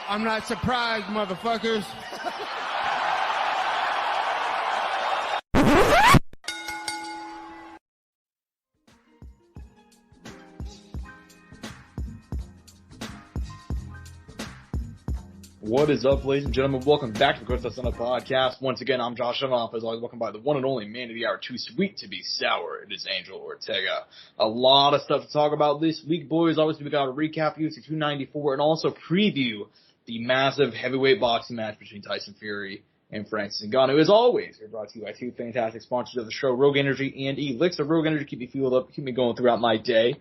I'm not surprised, motherfuckers. What is up, ladies and gentlemen? Welcome back to the Courtside Soundoff podcast. Once again, I'm Josh Evanoff. As always, welcome by the one and only man of the hour, too sweet to be sour. It is Angel Ortega. A lot of stuff to talk about this week, boys. Obviously, we got to recap UFC 294 and also preview the massive heavyweight boxing match between Tyson Fury and Francis Ngannou. As always, we're brought to you by two fantastic sponsors of the show, Rogue Energy and ELYXR. Rogue Energy keep me fueled up, keep me going throughout my day.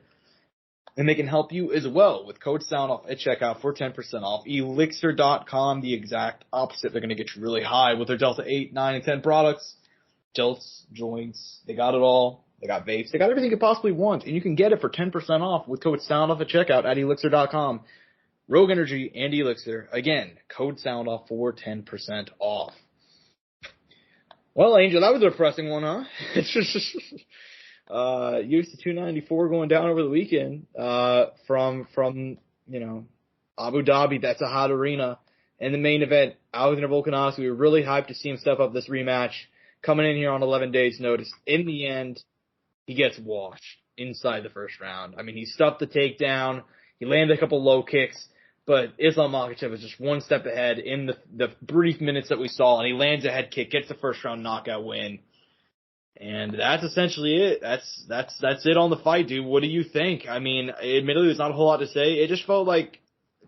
And they can help you as well with code SOUNDOFF at checkout for 10% off. ELYXR.com, the exact opposite. They're going to get you really high with their Delta 8, 9, and 10 products. Delts, joints, they got it all. They got vapes. They got everything you could possibly want. And you can get it for 10% off with code SOUNDOFF at checkout at ELYXR.com. Rogue Energy and ELYXR. Again, code SOUNDOFF for 10% off. Well, Angel, that was a depressing one, huh? UFC 294 going down over the weekend, from, you know, Abu Dhabi. That's a hot arena. And the main event, Alexander Volkanovski. We were really hyped to see him step up this rematch, coming in here on 11 days notice. In the end, he gets washed inside the first round. I mean, he stuffed the takedown. He landed a couple low kicks, but Islam Makhachev was just one step ahead in the brief minutes that we saw, and he lands a head kick, gets the first round knockout win. And that's essentially it. That's it on the fight, dude. What do you think? I mean, admittedly, there's not a whole lot to say. It just felt like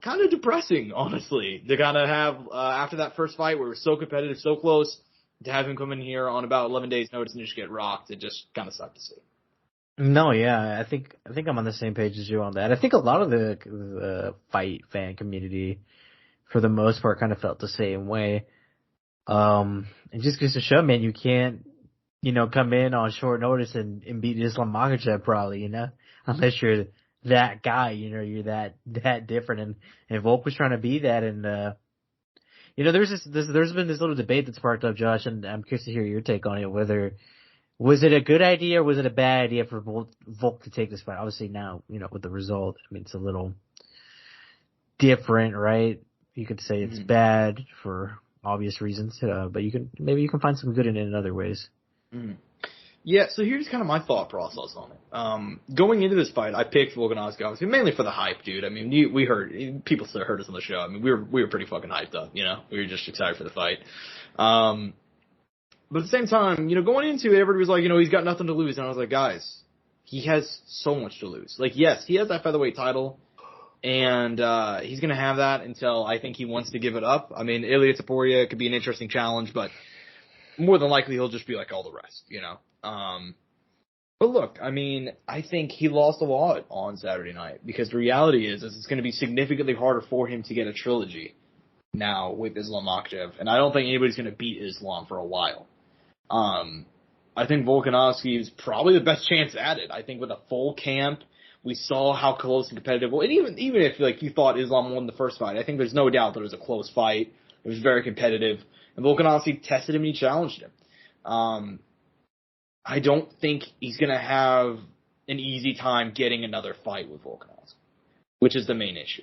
kind of depressing, honestly, to kind of have, after that first fight where it was so competitive, so close, to have him come in here on about 11 days notice and just get rocked. It just kind of sucked to see. No, yeah, I think I'm on the same page as you on that. I think a lot of the fight fan community, for the most part, kind of felt the same way. It just goes to show, man, you can't, come in on short notice and beat Islam Makhachev probably, unless you're that guy, you're that different. And Volk was trying to be that. And, there's been this little debate that sparked up, Josh, and I'm curious to hear your take on it, whether was it a good idea or was it a bad idea for Volk to take this fight? Obviously now, with the result, I mean, it's a little different, right? You could say it's bad for obvious reasons, but maybe you can find some good in it in other ways. Mm. Yeah, so here's kind of my thought process on it. Going into this fight, I picked Volkanovski, obviously, mainly for the hype, dude. I mean, we heard, people still heard us on the show. I mean, we were pretty fucking hyped up, We were just excited for the fight. But at the same time, going into it, everybody was like, he's got nothing to lose. And I was like, guys, he has so much to lose. Like, yes, he has that featherweight title, and he's going to have that until I think he wants to give it up. I mean, ELYXR could be an interesting challenge, but more than likely he'll just be like all the rest, But look, I mean, I think he lost a lot on Saturday night because the reality is it's going to be significantly harder for him to get a trilogy now with Islam Makhachev, and I don't think anybody's going to beat Islam for a while. I think Volkanovski is probably the best chance at it. I think with a full camp, we saw how close and competitive. Well, and even if you thought Islam won the first fight, I think there's no doubt that it was a close fight. It was very competitive, and Volkanovski tested him and he challenged him. I don't think he's going to have an easy time getting another fight with Volkanovski, which is the main issue.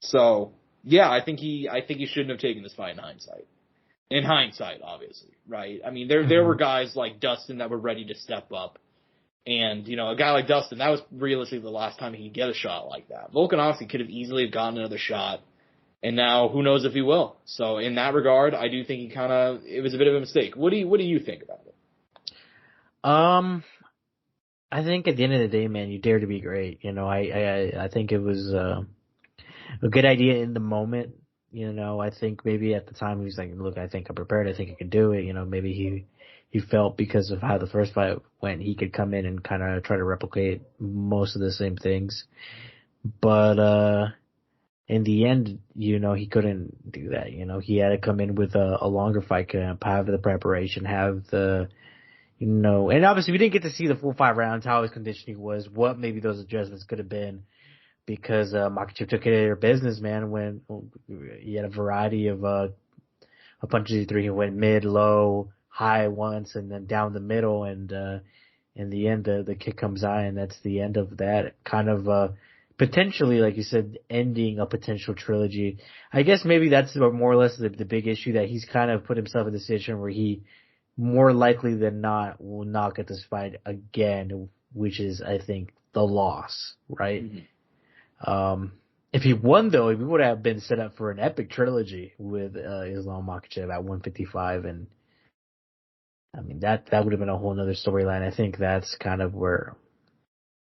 So, yeah, I think he shouldn't have taken this fight in hindsight. In hindsight, obviously, right? I mean, there were guys like Dustin that were ready to step up. And, a guy like Dustin, that was realistically the last time he could get a shot like that. Volkanovski could have easily gotten another shot. And now, who knows if he will. So, in that regard, I do think it was a bit of a mistake. What do you think about it? I think at the end of the day, man, you dare to be great. I think it was a good idea in the moment. I think maybe at the time he was like, look, I think I'm prepared. I think I can do it. Maybe he felt because of how the first fight went, he could come in and kind of try to replicate most of the same things. But, in the end, he couldn't do that. He had to come in with a longer fight camp, have the preparation, have the, and obviously we didn't get to see the full 5 rounds, how his conditioning was, what maybe those adjustments could have been, because Makhachev took care of their business, man, when he had a variety of punches he threw. He went mid, low, high once, and then down the middle, and in the end, the kick comes out, and that's the end of that. Kind of potentially, like you said, ending a potential trilogy. I guess maybe that's more or less the big issue, that he's kind of put himself in a situation where he more likely than not will not get this fight again, which is, I think, the loss, right? Mm-hmm. If he won, though, he would have been set up for an epic trilogy with Islam Makhachev at 155, and I mean that would have been a whole other storyline. I think that's kind of where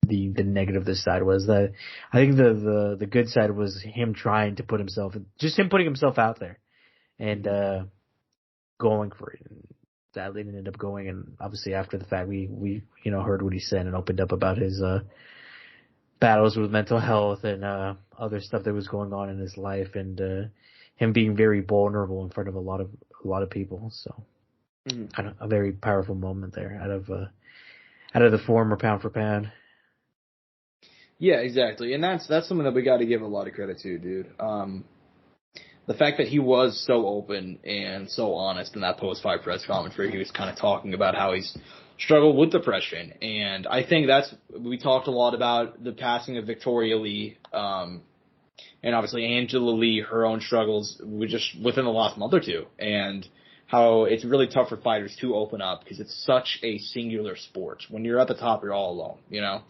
the negative of this side was. That I think the good side was him trying to put himself, just him putting himself out there and going for it. And sadly, it ended up going, and obviously after the fact, we heard what he said and opened up about his battles with mental health and other stuff that was going on in his life, and him being very vulnerable in front of a lot of people. So kind of a very powerful moment there out of the former pound for pound. Yeah, exactly, and that's something that we got to give a lot of credit to, dude. The fact that he was so open and so honest in that post-fight press conference where he was kind of talking about how he's struggled with depression. And I think we talked a lot about the passing of Victoria Lee, and obviously Angela Lee, her own struggles just within the last month or two, and how it's really tough for fighters to open up because it's such a singular sport. When you're at the top, you're all alone, you know?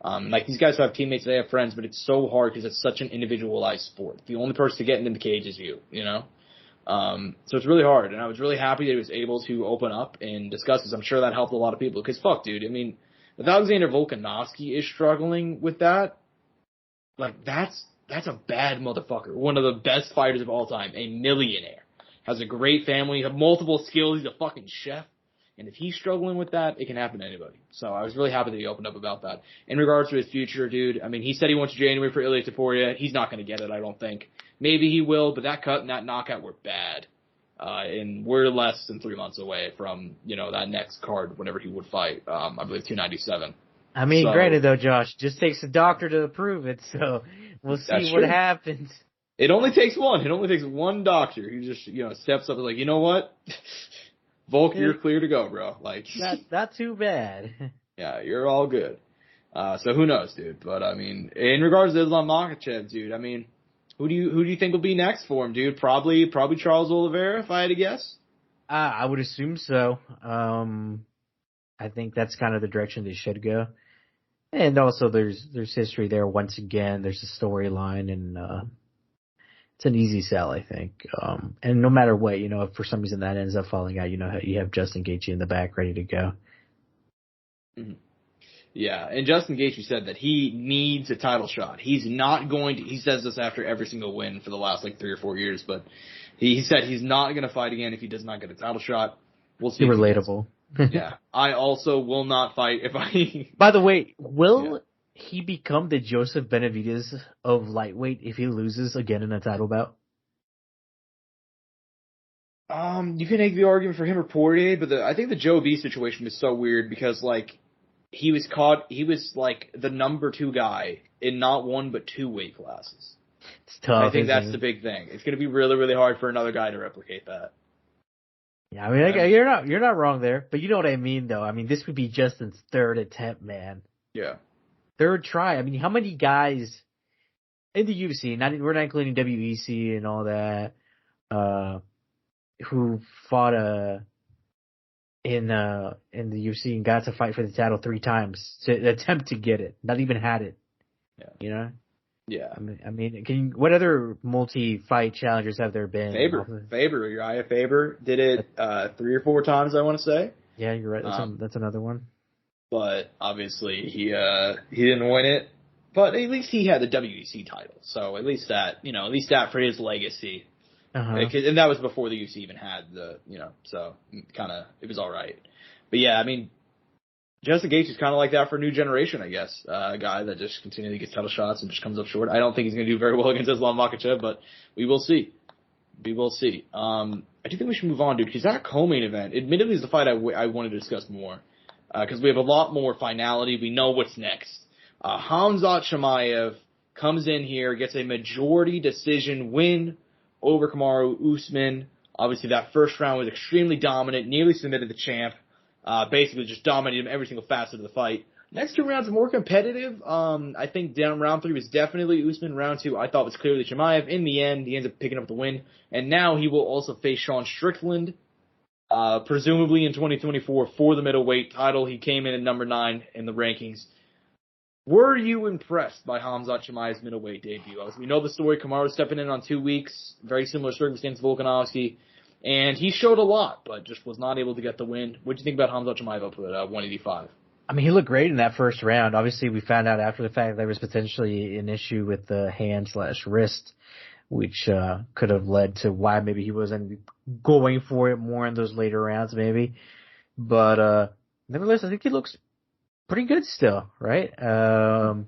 Like these guys have teammates, they have friends, but it's so hard because it's such an individualized sport. The only person to get into the cage is you know? So it's really hard, and I was really happy that he was able to open up and discuss this. I'm sure that helped a lot of people, because fuck, dude, I mean, if Alexander Volkanovski is struggling with that, like, that's a bad motherfucker. One of the best fighters of all time, a millionaire, has a great family, has multiple skills, he's a fucking chef. And if he's struggling with that, it can happen to anybody. So I was really happy that he opened up about that. In regards to his future, dude, I mean, he said he went to January for ELYXR. He's not going to get it, I don't think. Maybe he will, but that cut and that knockout were bad. And we're less than 3 months away from, that next card whenever he would fight, I believe 297. I mean, granted though, Josh, just takes a doctor to approve it, so we'll see what happens. It only takes one. It only takes one doctor who just, steps up and like, you know what? Volk, you're clear to go, bro. Like, not too bad. Yeah, you're all good. So who knows, dude? But I mean, in regards to Islam Makhachev, dude, I mean, who do you think will be next for him, dude? Probably Charles Oliveira, if I had to guess. I would assume so. I think that's kind of the direction they should go. And also, there's history there. Once again, there's a storyline, and it's an easy sell, I think. And no matter what, if for some reason that ends up falling out, you have Justin Gaethje in the back ready to go. Mm-hmm. Yeah, and Justin Gaethje said that he needs a title shot. He's not going to. He says this after every single win for the last 3 or 4 years, but he said he's not going to fight again if he does not get a title shot. We'll see. Relatable. Yeah, I also will not fight if I. By the way, will he become the Joseph Benavidez of lightweight if he loses again in a title bout? You can make the argument for him or Poirier, but I think the Joe B situation was so weird because he was the number 2 guy in not 1 but 2 weight classes. It's tough. I think that's the big thing. It's going to be really, really hard for another guy to replicate that. Yeah, I mean, you're not wrong there, but you know what I mean, though. I mean, this would be Justin's 3rd attempt, man. Yeah. 3rd try. I mean, how many guys in the UFC, we're not including WEC and all that, who fought in the UFC and got to fight for the title 3 times to attempt to get it, not even had it. Yeah. Yeah. I mean, what other multi-fight challengers have there been? Faber, Uriah Faber did it 3 or 4 times, I want to say. Yeah, you're right. That's another one. But obviously he didn't win it. But at least he had the WEC title, so at least that for his legacy. And that was before the UFC even had so kind of it was all right. But yeah, I mean, Justin Gaethje is kind of like that for a new generation, I guess. A guy that just continually gets title shots and just comes up short. I don't think he's going to do very well against Islam Makhachev, but we will see. We will see. I do think we should move on, dude, because that co-main event, admittedly, is the fight I wanted to discuss more. Because we have a lot more finality. We know what's next. Khamzat Chimaev comes in here, gets a majority decision win over Kamaru Usman. Obviously, that first round was extremely dominant, nearly submitted the champ. Basically just dominated him every single facet of the fight. Next 2 rounds are more competitive. I think down round 3 was definitely Usman. Round 2 I thought was clearly Chimaev. In the end, he ends up picking up the win. And now he will also face Sean Strickland, presumably in 2024 for the middleweight title. He came in at number 9 in the rankings. Were you impressed by Khamzat Chimaev's middleweight debut? As we know the story, Kamaru stepping in on 2 weeks, very similar circumstance to Volkanovski, and he showed a lot, but just was not able to get the win. What do you think about Khamzat Chimaev up at 185? I mean, he looked great in that first round. Obviously, we found out after the fact there was potentially an issue with the hand/wrist, which could have led to why maybe he wasn't going for it more in those later rounds, maybe. But nevertheless, I think he looks pretty good still, right? I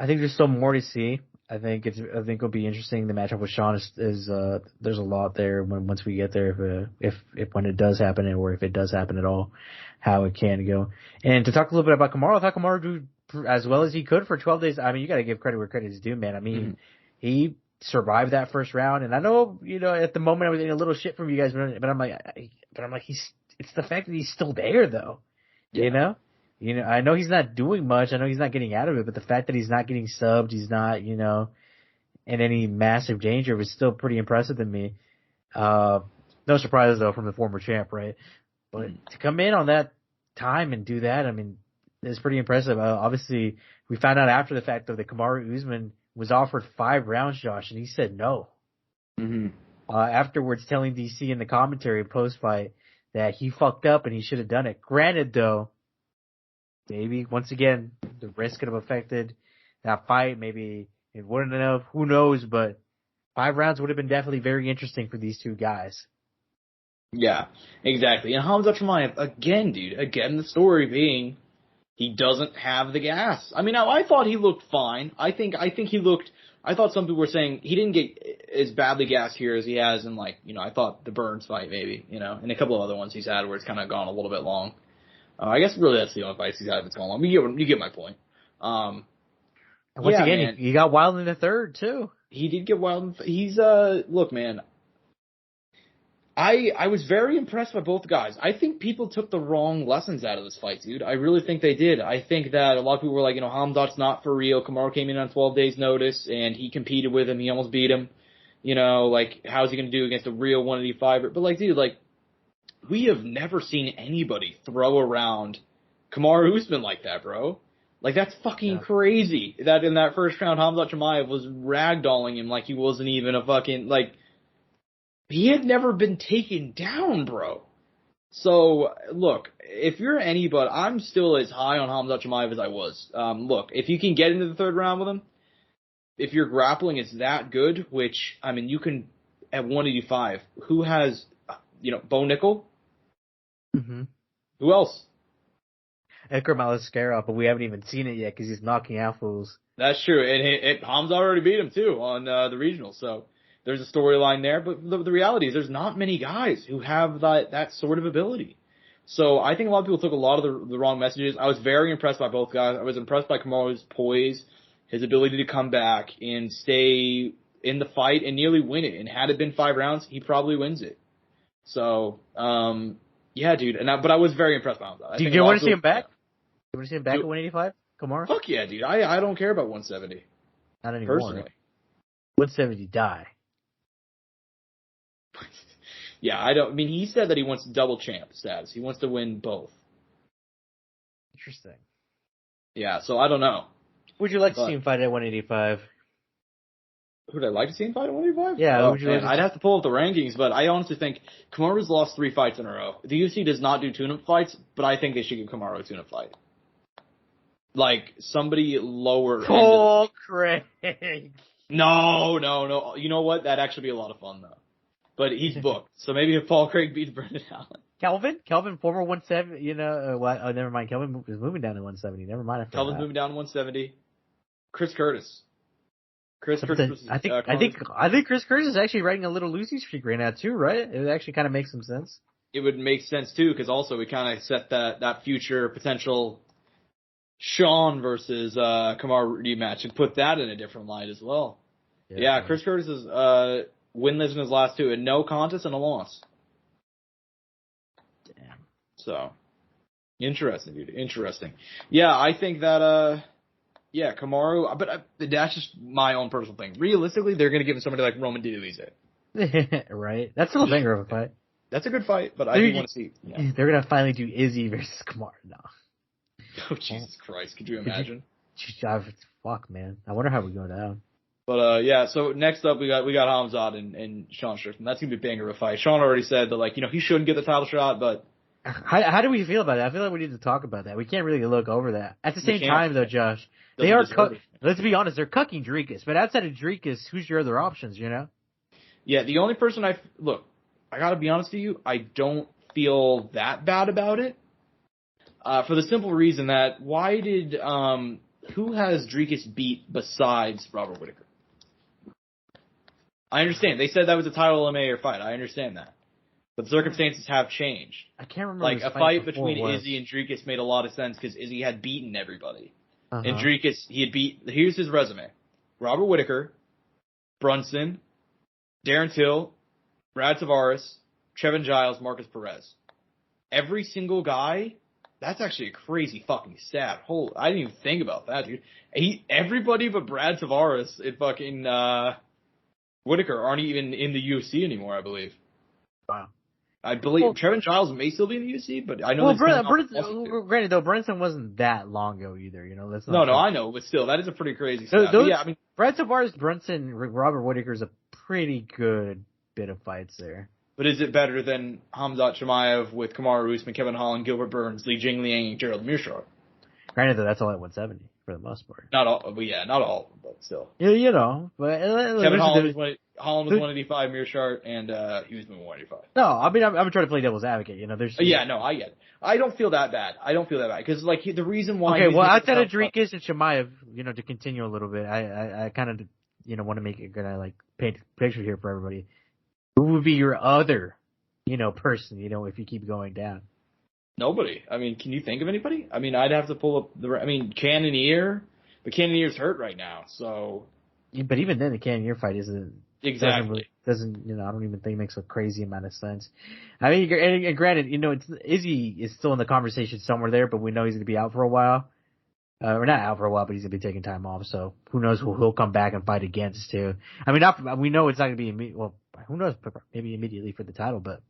think there's still more to see. I think it'll be interesting. The matchup with Sean is there's a lot there once we get there, if when it does happen, or if it does happen at all, how it can go. And to talk a little bit about Kamaru, I thought Kamaru drew as well as he could for 12 days. I mean, you got to give credit where credit is due, man. I mean, he survived that first round, and I know, at the moment I was getting a little shit from you guys, but I'm like, it's the fact that he's still there, though. Yeah. I know he's not doing much. I know he's not getting out of it, but the fact that he's not getting subbed, he's not, in any massive danger was still pretty impressive to me. No surprises, though, from the former champ, right? But to come in on that time and do that, I mean, it's pretty impressive. Obviously, we found out after the fact, though, that Kamaru Usman was offered 5 rounds, Josh, and he said no. Afterwards, telling DC in the commentary post-fight that he fucked up and he should have done it. Granted, though, maybe, once again, the risk could have affected that fight. Maybe it wouldn't have. Who knows? But 5 rounds would have been definitely very interesting for these 2 guys. Yeah, exactly. And Khamzat Chimaev, again, the story being he doesn't have the gas. I mean, I thought he looked fine. I thought some people were saying he didn't get as badly gassed here as he has in, I thought the Burns fight maybe, and a couple of other ones he's had where it's kind of gone a little bit long. I guess really that's the only fight he's had if it's going long. You get my point. And once again, man, he got wild in the third too. He did get wild. He's look, man. I was very impressed by both guys. I think people took the wrong lessons out of this fight, dude. I really think they did. I think that a lot of people were like, Khamzat's not for real. Kamaru came in on 12 days notice and he competed with him. He almost beat him. How's he going to do against a real 185er? But dude, we have never seen anybody throw around Kamaru Usman like that, bro. That's fucking crazy. That in that first round, Khamzat Chimaev was ragdolling him like he wasn't even a fucking, he had never been taken down, bro. So, look, if you're anybody, I'm still as high on Khamzat Chimaev as I was. Look, if you can get into the third round with him, if your grappling is that good, which, I mean, you can, at 185, who has, Bo Nickel? Mm-hmm. Who else? Ekram Alaskarov, but we haven't even seen it yet because he's knocking out fools. That's true. And Hamza already beat him, too, on the regional. So there's a storyline there. But the reality is there's not many guys who have that sort of ability. So I think a lot of people took a lot of the wrong messages. I was very impressed by both guys. I was impressed by Kamaru's poise, his ability to come back and stay in the fight and nearly win it. And had it been 5 rounds, he probably wins it. So, yeah, dude. But I was very impressed by him. Do you want to see him back? You want to see him back at 185? Kamaru? Fuck yeah, dude. I don't care about 170. Not anymore. Personally. 170 die. Yeah, I mean, he said that he wants double champ status. He wants to win both. Interesting. Yeah, so I don't know. Would you like to see him fight at 185? Would I like to see him fight at 185? Yeah, would you like I'd have to pull up the rankings, but I honestly think Kamaru's lost 3 fights in a row. The UFC does not do tune-up fights, but I think they should give Kamaru a tune-up fight. Somebody lower. Paul Craig. No. You know what? That'd actually be a lot of fun, though. But he's booked, so maybe if Paul Craig beats Brendan Allen. Kelvin, former 170, never mind. Kelvin is moving down to 170. Never mind. Kelvin's moving down to 170. Chris Curtis. I think Chris Curtis is actually riding a little losing streak right now too, right? It actually kind of makes some sense. It would make sense too, because also we kind of set that future potential Sean versus Kamaru rematch and put that in a different light as well. Yeah, Chris Curtis is winless in his last 2, and no contest and a loss. Damn. So, Interesting, dude. Interesting. Yeah, I think that, Kamaru, but that's just my own personal thing. Realistically, they're going to give it somebody like Roman Diaz. Right? That's still a banger of a fight. That's a good fight, but I do want to see. Yeah. They're going to finally do Izzy versus Kamaru now. Oh, Jesus Christ. Could you imagine? Fuck, man. I wonder how we go down. But, so next up we got Hamzat and Sean Strickland. That's going to be a banger of a fight. Sean already said that, he shouldn't get the title shot, but. How do we feel about that? I feel like we need to talk about that. We can't really look over that. At the same time, though, Josh, they are let's be honest, they're cucking Dricus. But outside of Dricus, who's your other options, you know? Yeah, the only person I got to be honest with you, I don't feel that bad about it. For the simple reason that who has Dricus beat besides Robert Whittaker? I understand. They said that was a title eliminator fight. I understand that. But the circumstances have changed. I can't remember. Like, a fight between Izzy and Dricus made a lot of sense because Izzy had beaten everybody. And Dricus, here's his resume. Robert Whittaker, Brunson, Darren Till, Brad Tavares, Trevin Giles, Marcus Perez. Every single guy, that's actually a crazy fucking stat. I didn't even think about that, dude. Everybody but Brad Tavares and fucking Whittaker aren't even in the UFC anymore, I believe. Wow. I believe Trevin Giles may still be in the UFC, but I know. Well, granted though, Brunson wasn't that long ago either. You know, that's not. No, I know, but still, that is a pretty crazy stat. Brad Tavares, Brunson, Robert Whittaker is a pretty good bit of fights there. But is it better than Hamzat Chimaev with Kamaru Usman, Kevin Holland, Gilbert Burns, Li Jingliang, and Gerald Meerschaert? Granted though, that's all at 170 for the most part. Not all, but still. Yeah, you know, but Kevin Holland was 185, Meerschaert, and Usman 185. No, I mean I'm trying to play devil's advocate. You know, there's. Yeah, no, I get it. I don't feel that bad. Because the reason why. Okay, well, outside of Dricus and Chimaev, to continue a little bit, I kind of want to make it good. I paint a picture here for everybody. Who would be your other, person? If you keep going down. Nobody. I mean, can you think of anybody? I mean, I'd have to pull up Cannonier, but Cannonier's hurt right now, so. Yeah, but even then, the Cannonier fight isn't. Exactly. Doesn't I don't even think it makes a crazy amount of sense. I mean, and granted, Izzy is still in the conversation somewhere there, but we know he's going to be out for a while. Or not out for a while, but he's going to be taking time off, so who knows who he'll come back and fight against, too. I mean, we know it's not going to be who knows, maybe immediately for the title, but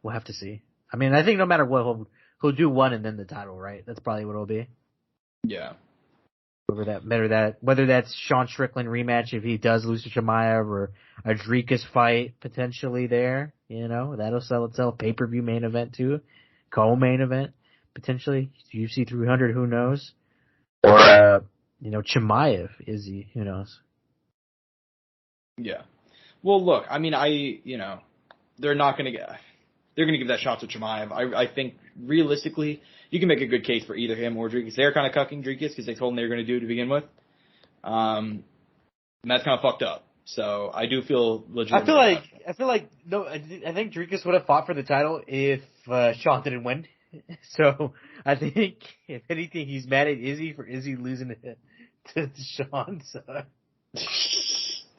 we'll have to see. I mean, I think no matter what, he'll do one and then the title, right? That's probably what it'll be. Yeah. Whether that's Sean Strickland rematch if he does lose to Chimaev, or a Dricus fight potentially there, that'll sell itself. Pay-per-view main event too, co-main event potentially. UFC 300, who knows? Or Chimaev, Izzy, who knows? Yeah. Well, look, I mean, they're not going to they're going to give that shot to Chimaev. I think realistically, you can make a good case for either him or Dricus. They're kind of cucking Dricus because they told him they were going to do it to begin with. And that's kind of fucked up. So I do feel legitimate. I feel like no. I think Dricus would have fought for the title if Sean didn't win. So I think if anything, he's mad at Izzy for Izzy losing to Sean. So.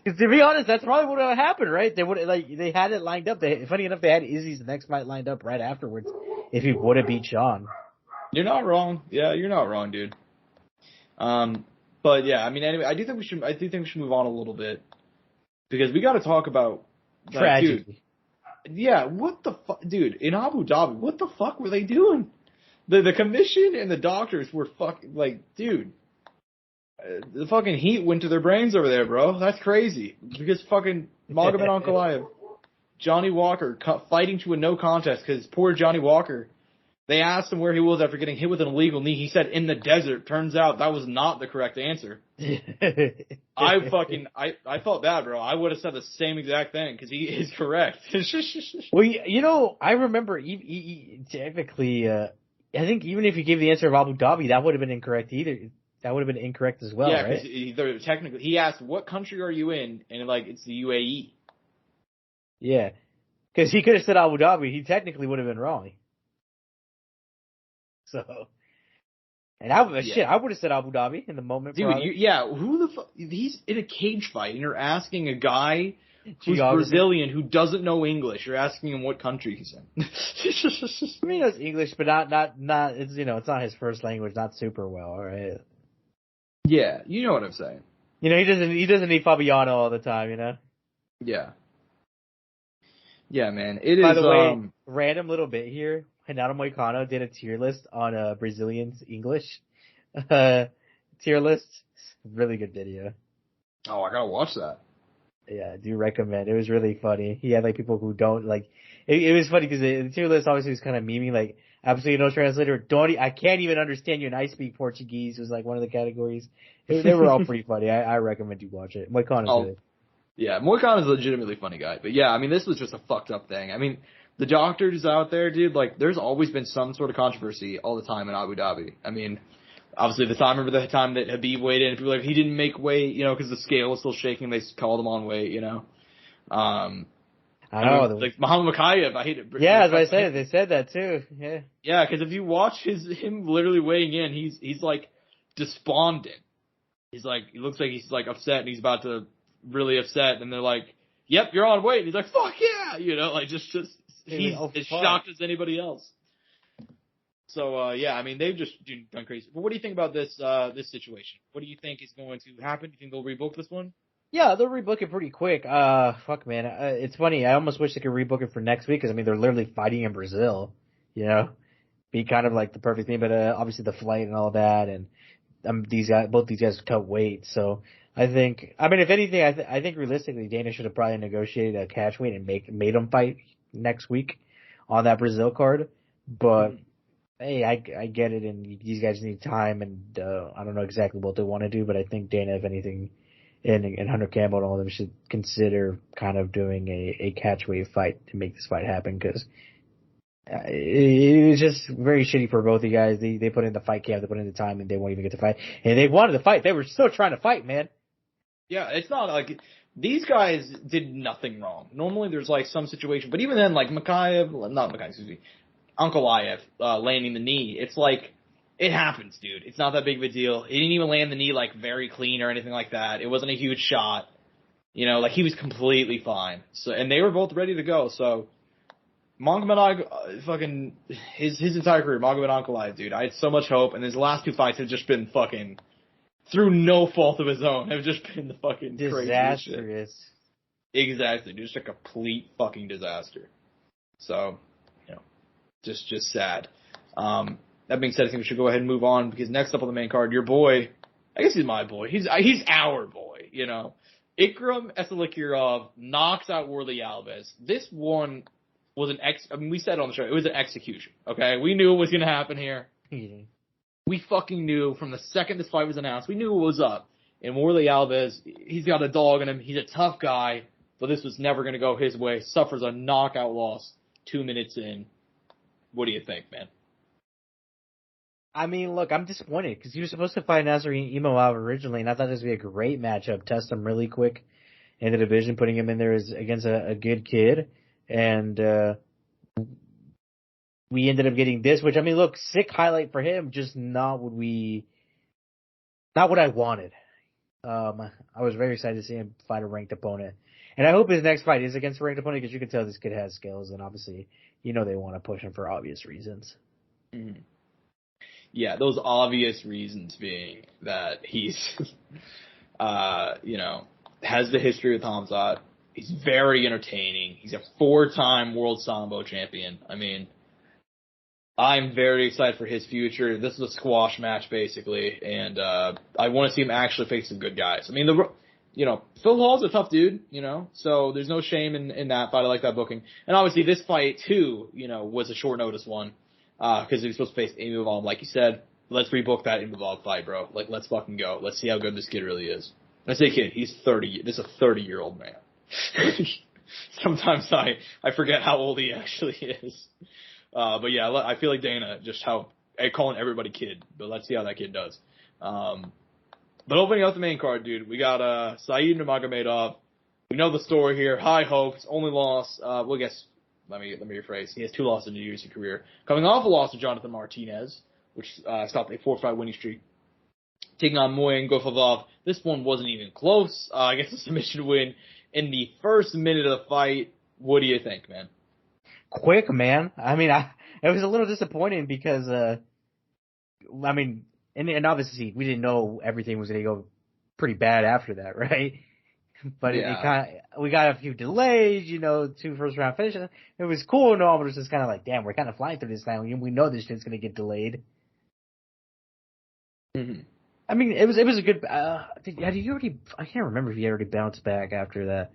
Because to be honest, that's probably what would have happened, right? They had it lined up. Funny enough, they had Izzy's next fight lined up right afterwards if he would have beat Sean. You're not wrong. Yeah, you're not wrong, dude. But yeah, I mean, anyway, I do think we should move on a little bit because we got to talk about tragedy. Dude, yeah, what the fuck, dude? In Abu Dhabi, what the fuck were they doing? The commission and the doctors were dude. The fucking heat went to their brains over there, bro. That's crazy. Because fucking Magomed Ankalaev, Johnny Walker fighting to a no contest because poor Johnny Walker. They asked him where he was after getting hit with an illegal knee. He said in the desert. Turns out that was not the correct answer. I felt bad, bro. I would have said the same exact thing because he is correct. Well, I remember technically, I think even if you gave the answer of Abu Dhabi, that would have been incorrect either. That would have been incorrect as well, right? Yeah, because technically, he asked, what country are you in? And, it's the UAE. Yeah. Because he could have said Abu Dhabi. He technically would have been wrong. So. And I would have said Abu Dhabi in the moment. Dude, who the fuck? He's in a cage fight, and you're asking a guy who's Geography. Brazilian, who doesn't know English. You're asking him what country he's in. I mean, he knows English, but not. It's it's not his first language, not super well. All right. Yeah, you know what I'm saying. He doesn't need Fabiano all the time. Yeah. Yeah, man. It By is. the way, random little bit here. Renato Moicano did a tier list on Brazilians English tier list. Really good video. Oh, I gotta watch that. Yeah, I do recommend. It was really funny. He had people who don't It was funny because the tier list obviously was kind of memey, absolutely no translator. I can't even understand you, and I speak Portuguese was one of the categories. They were all pretty funny. I recommend you watch it. Moicano's good. Yeah, Moicano is a legitimately funny guy. But yeah, I mean, this was just a fucked up thing. I mean, the doctors out there, dude, there's always been some sort of controversy all the time in Abu Dhabi. I mean, obviously I remember the time that Habib weighed in, and people were he didn't make weight, because the scale was still shaking, they called him on weight, I know. Muhammad Makhachev, I hate it. Yeah, as I said, they said that too. Yeah. Yeah, because if you watch him literally weighing in, he's despondent. He looks like he's upset, and he's about to really upset, and they're like, "Yep, you're on weight." And he's like, "Fuck yeah!" Just he's as shocked as anybody else. So yeah, I mean, they've just done crazy. But what do you think about this situation? What do you think is going to happen? Do you think they'll rebook this one? Yeah, they'll rebook it pretty quick. Fuck, man. It's funny. I almost wish they could rebook it for next week because, I mean, they're literally fighting in Brazil, Be kind of the perfect thing, but obviously the flight and all that, and both these guys cut weight, so I think, if anything, I think realistically Dana should have probably negotiated a catch weight and made them fight next week on that Brazil card, but hey, I get it, and these guys need time, and I don't know exactly what they want to do, but I think Dana, if anything, and Hunter Campbell and all of them should consider kind of doing a catch weight fight to make this fight happen, because it was just very shitty for both the guys. They put in the fight camp, they put in the time, and they won't even get to fight. And they wanted to fight. They were still trying to fight, man. Yeah, it's not these guys did nothing wrong. Normally there's some situation, but even then, Ankalaev landing the knee, it's it happens, dude. It's not that big of a deal. He didn't even land the knee very clean or anything like that. It wasn't a huge shot. He was completely fine. So, and they were both ready to go. So, fucking his entire career, Magomed Ankalaev, dude. I had so much hope, and his last two fights have just been fucking through no fault of his own. Have just been the fucking disastrous. Shit. Exactly, dude. Just a complete fucking disaster. So, just sad. That being said, I think we should go ahead and move on, because next up on the main card, your boy, I guess he's my boy. He's our boy, Ikram Esalikirov knocks out Warley Alves. This one was we said on the show, it was an execution, okay? We knew it was going to happen here. Yeah. We fucking knew from the second this fight was announced. We knew it was up. And Warley Alves, he's got a dog in him. He's a tough guy, but this was never going to go his way. Suffers a knockout loss 2 minutes in. What do you think, man? I mean, look, I'm disappointed because he was supposed to fight Nasruddin Imavov originally, and I thought this would be a great matchup. Test him really quick in the division, putting him in there against a good kid, and we ended up getting this. Which, I mean, look, sick highlight for him, just not what I wanted. I was very excited to see him fight a ranked opponent, and I hope his next fight is against a ranked opponent, because you can tell this kid has skills, and obviously, they want to push him for obvious reasons. Mm-hmm. Yeah, those obvious reasons being that he's, has the history with Hamzat. He's very entertaining. He's a 4-time world Sambo champion. I mean, I'm very excited for his future. This is a squash match, basically, and I want to see him actually face some good guys. I mean, Phil Hall's a tough dude, so there's no shame in that fight. I like that booking. And obviously this fight, too, was a short notice one. Because he was supposed to face Imavov, like you said. Let's rebook that Imavov fight, bro. Let's fucking go. Let's see how good this kid really is. And I say kid, he's 30. This is a 30-year-old man. Sometimes I forget how old he actually is. But yeah, I feel like Dana, just calling everybody kid. But let's see how that kid does. But opening up the main card, dude, we got Saeed Nurmagomedov. We know the story here. High hopes, only loss. Let me rephrase. He has 2 losses in his UFC career. Coming off a loss to Jonathan Martinez, which stopped a 4-fight winning streak. Taking on Moyen Gofavov. This one wasn't even close. I guess a submission win. in the first minute of the fight. What do you think, man? Quick, man. I mean, it was a little disappointing because, I mean, and obviously we didn't know everything was going to go pretty bad after that, right? But we got a few delays, 2 first round finishes. It was cool and all, but it was just kind of like, damn, we're kind of flying through this now. We know this shit's going to get delayed. Mm-hmm. I mean, it was a good, did you already, I can't remember if he already bounced back after that,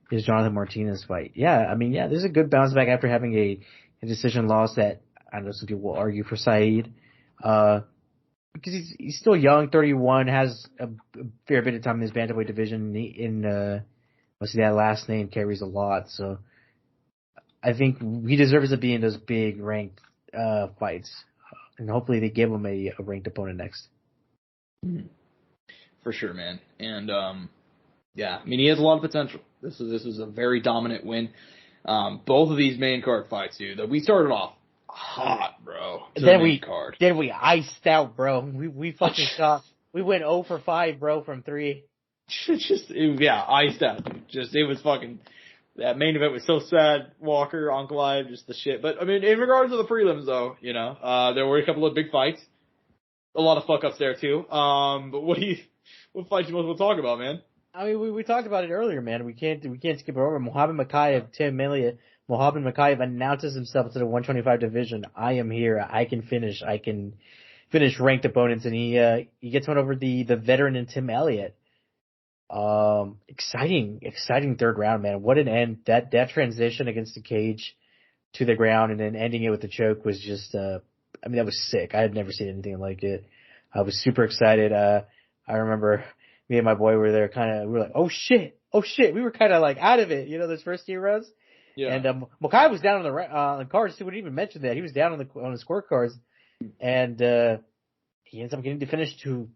his Jonathan Martinez fight. Yeah, I mean, there's a good bounce back after having a decision loss that I know some people will argue for Saeed. Because he's still young, 31, has a fair bit of time in his bantamweight division. Obviously that last name carries a lot, so I think he deserves to be in those big ranked fights, and hopefully they give him a ranked opponent next. For sure, man. And I mean, he has a lot of potential. This is a very dominant win. Both of these main card fights, dude. We started off hot, bro. Then we iced out, bro. We fucking shot. We went 0 for 5, bro, from 3. Iced out, dude. It was fucking. That main event was so sad. Walker, Ankalaev, just the shit. But I mean, in regards to the prelims, though, there were a couple of big fights. A lot of fuck ups there too. But what fights you most want to talk about, man? I mean, we talked about it earlier, man. We can't skip it over. Mohamed Makhachev, Tim Elliott. Mohamed Makhachev announces himself to the 125 division. I am here. I can finish ranked opponents, and he gets one over the veteran in Tim Elliott. Exciting third round, man. What an end. That transition against the cage to the ground and then ending it with the choke was just, I mean, that was sick. I had never seen anything like it. I was super excited. I remember me and my boy were there we were like, oh shit. We were kind of like out of it, those first few rounds. Yeah. And, Mokai was down on the cards too. We didn't even mention that. He was down on the scorecards. And, he ends up getting to finish to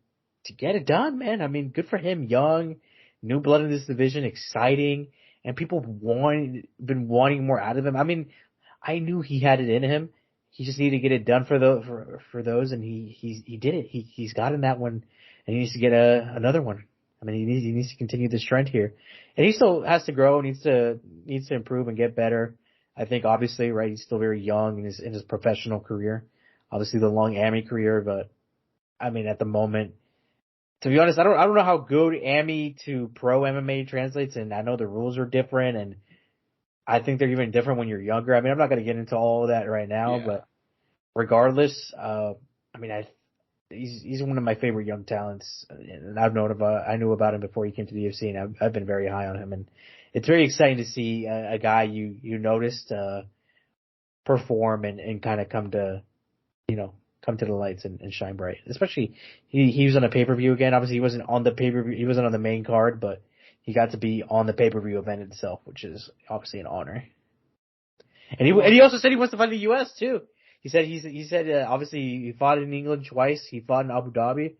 get it done, man. I mean, good for him. Young, new blood in this division, exciting. And people been wanting more out of him. I mean, I knew he had it in him. He just needed to get it done for those, and he did it. He's gotten that one, and he needs to get another one. I mean, he needs to continue this trend here, and he still has to grow, needs to improve and get better. I think obviously, right, he's still very young in his professional career. Obviously, the long AMI career, but I mean, at the moment, to be honest, I don't know how good AMI to pro MMA translates, and I know the rules are different, and I think they're even different when you're younger. I mean, I'm not going to get into all of that right now, but regardless, I mean, he's one of my favorite young talents, and I knew about him before he came to the UFC, and I've been very high on him, and it's very exciting to see a guy you noticed perform and kind of come to the lights and shine bright. Especially he was on a pay-per-view again. Obviously, he wasn't on the pay-per-view. He wasn't on the main card, but he got to be on the pay-per-view event itself, which is obviously an honor. And he also said he wants to fight in the U.S. too. He said obviously he fought in England twice. He fought in Abu Dhabi.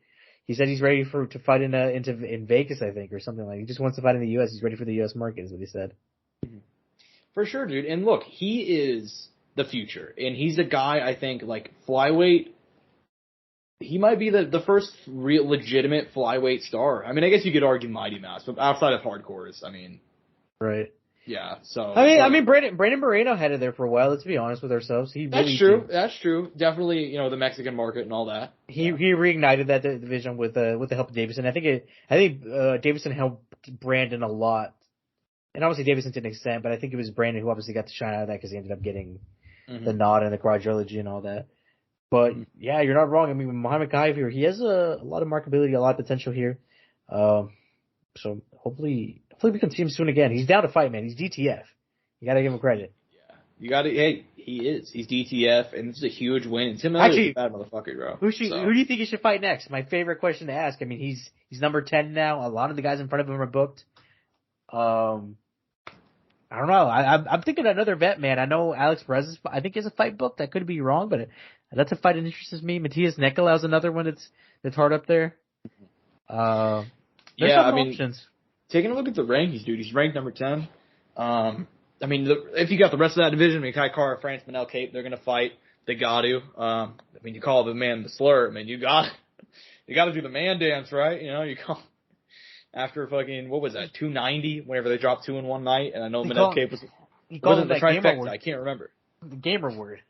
He said he's ready to fight in Vegas, I think, or something like that. He just wants to fight in the U.S. He's ready for the U.S. market, is what he said. For sure, dude. And look, he is the future, and he's a guy I think like flyweight. He might be the first real legitimate flyweight star. I mean, I guess you could argue Mighty Mouse, but outside of hardcores, I mean, right? Yeah. So I mean, Brandon Moreno had it there for a while. Let's be honest with ourselves. That's true. That's true. Definitely, the Mexican market and all that. He reignited that division with the help of Davison. I think Davison helped Brandon a lot, and obviously Davison to an extent, but I think it was Brandon who obviously got to shine out of that because he ended up getting the nod in the quadrilogy and all that. But yeah, you're not wrong. I mean, Mohamed Makhachev here, he has a lot of marketability, a lot of potential here. So hopefully we can see him soon again. He's down to fight, man. He's DTF. You gotta give him credit. Yeah, hey, he is. He's DTF, and this is a huge win. And Tim Elliott's a bad motherfucker, bro. Who do you think he should fight next? My favorite question to ask. I mean, he's number 10 now. A lot of the guys in front of him are booked. I don't know. I'm thinking another vet, man. I know Alex Perez I think he has a fight booked. I could be wrong, but that's a fight that interests me. Matthias Nicolau's another one that's hard up there. There's some options. Taking a look at the rankings, dude, he's ranked number 10. I mean, if you got the rest of that division, I mean, Kai Kara, France, Manel Cape, they're going to fight. They got to. I mean, you call the man the slur. I mean, you got to do the man dance, right? You after fucking, what was that, 290, whenever they dropped 2 in one night, and I know Makhachev was it the that gamer trifecta, word. I can't remember. The gamer word.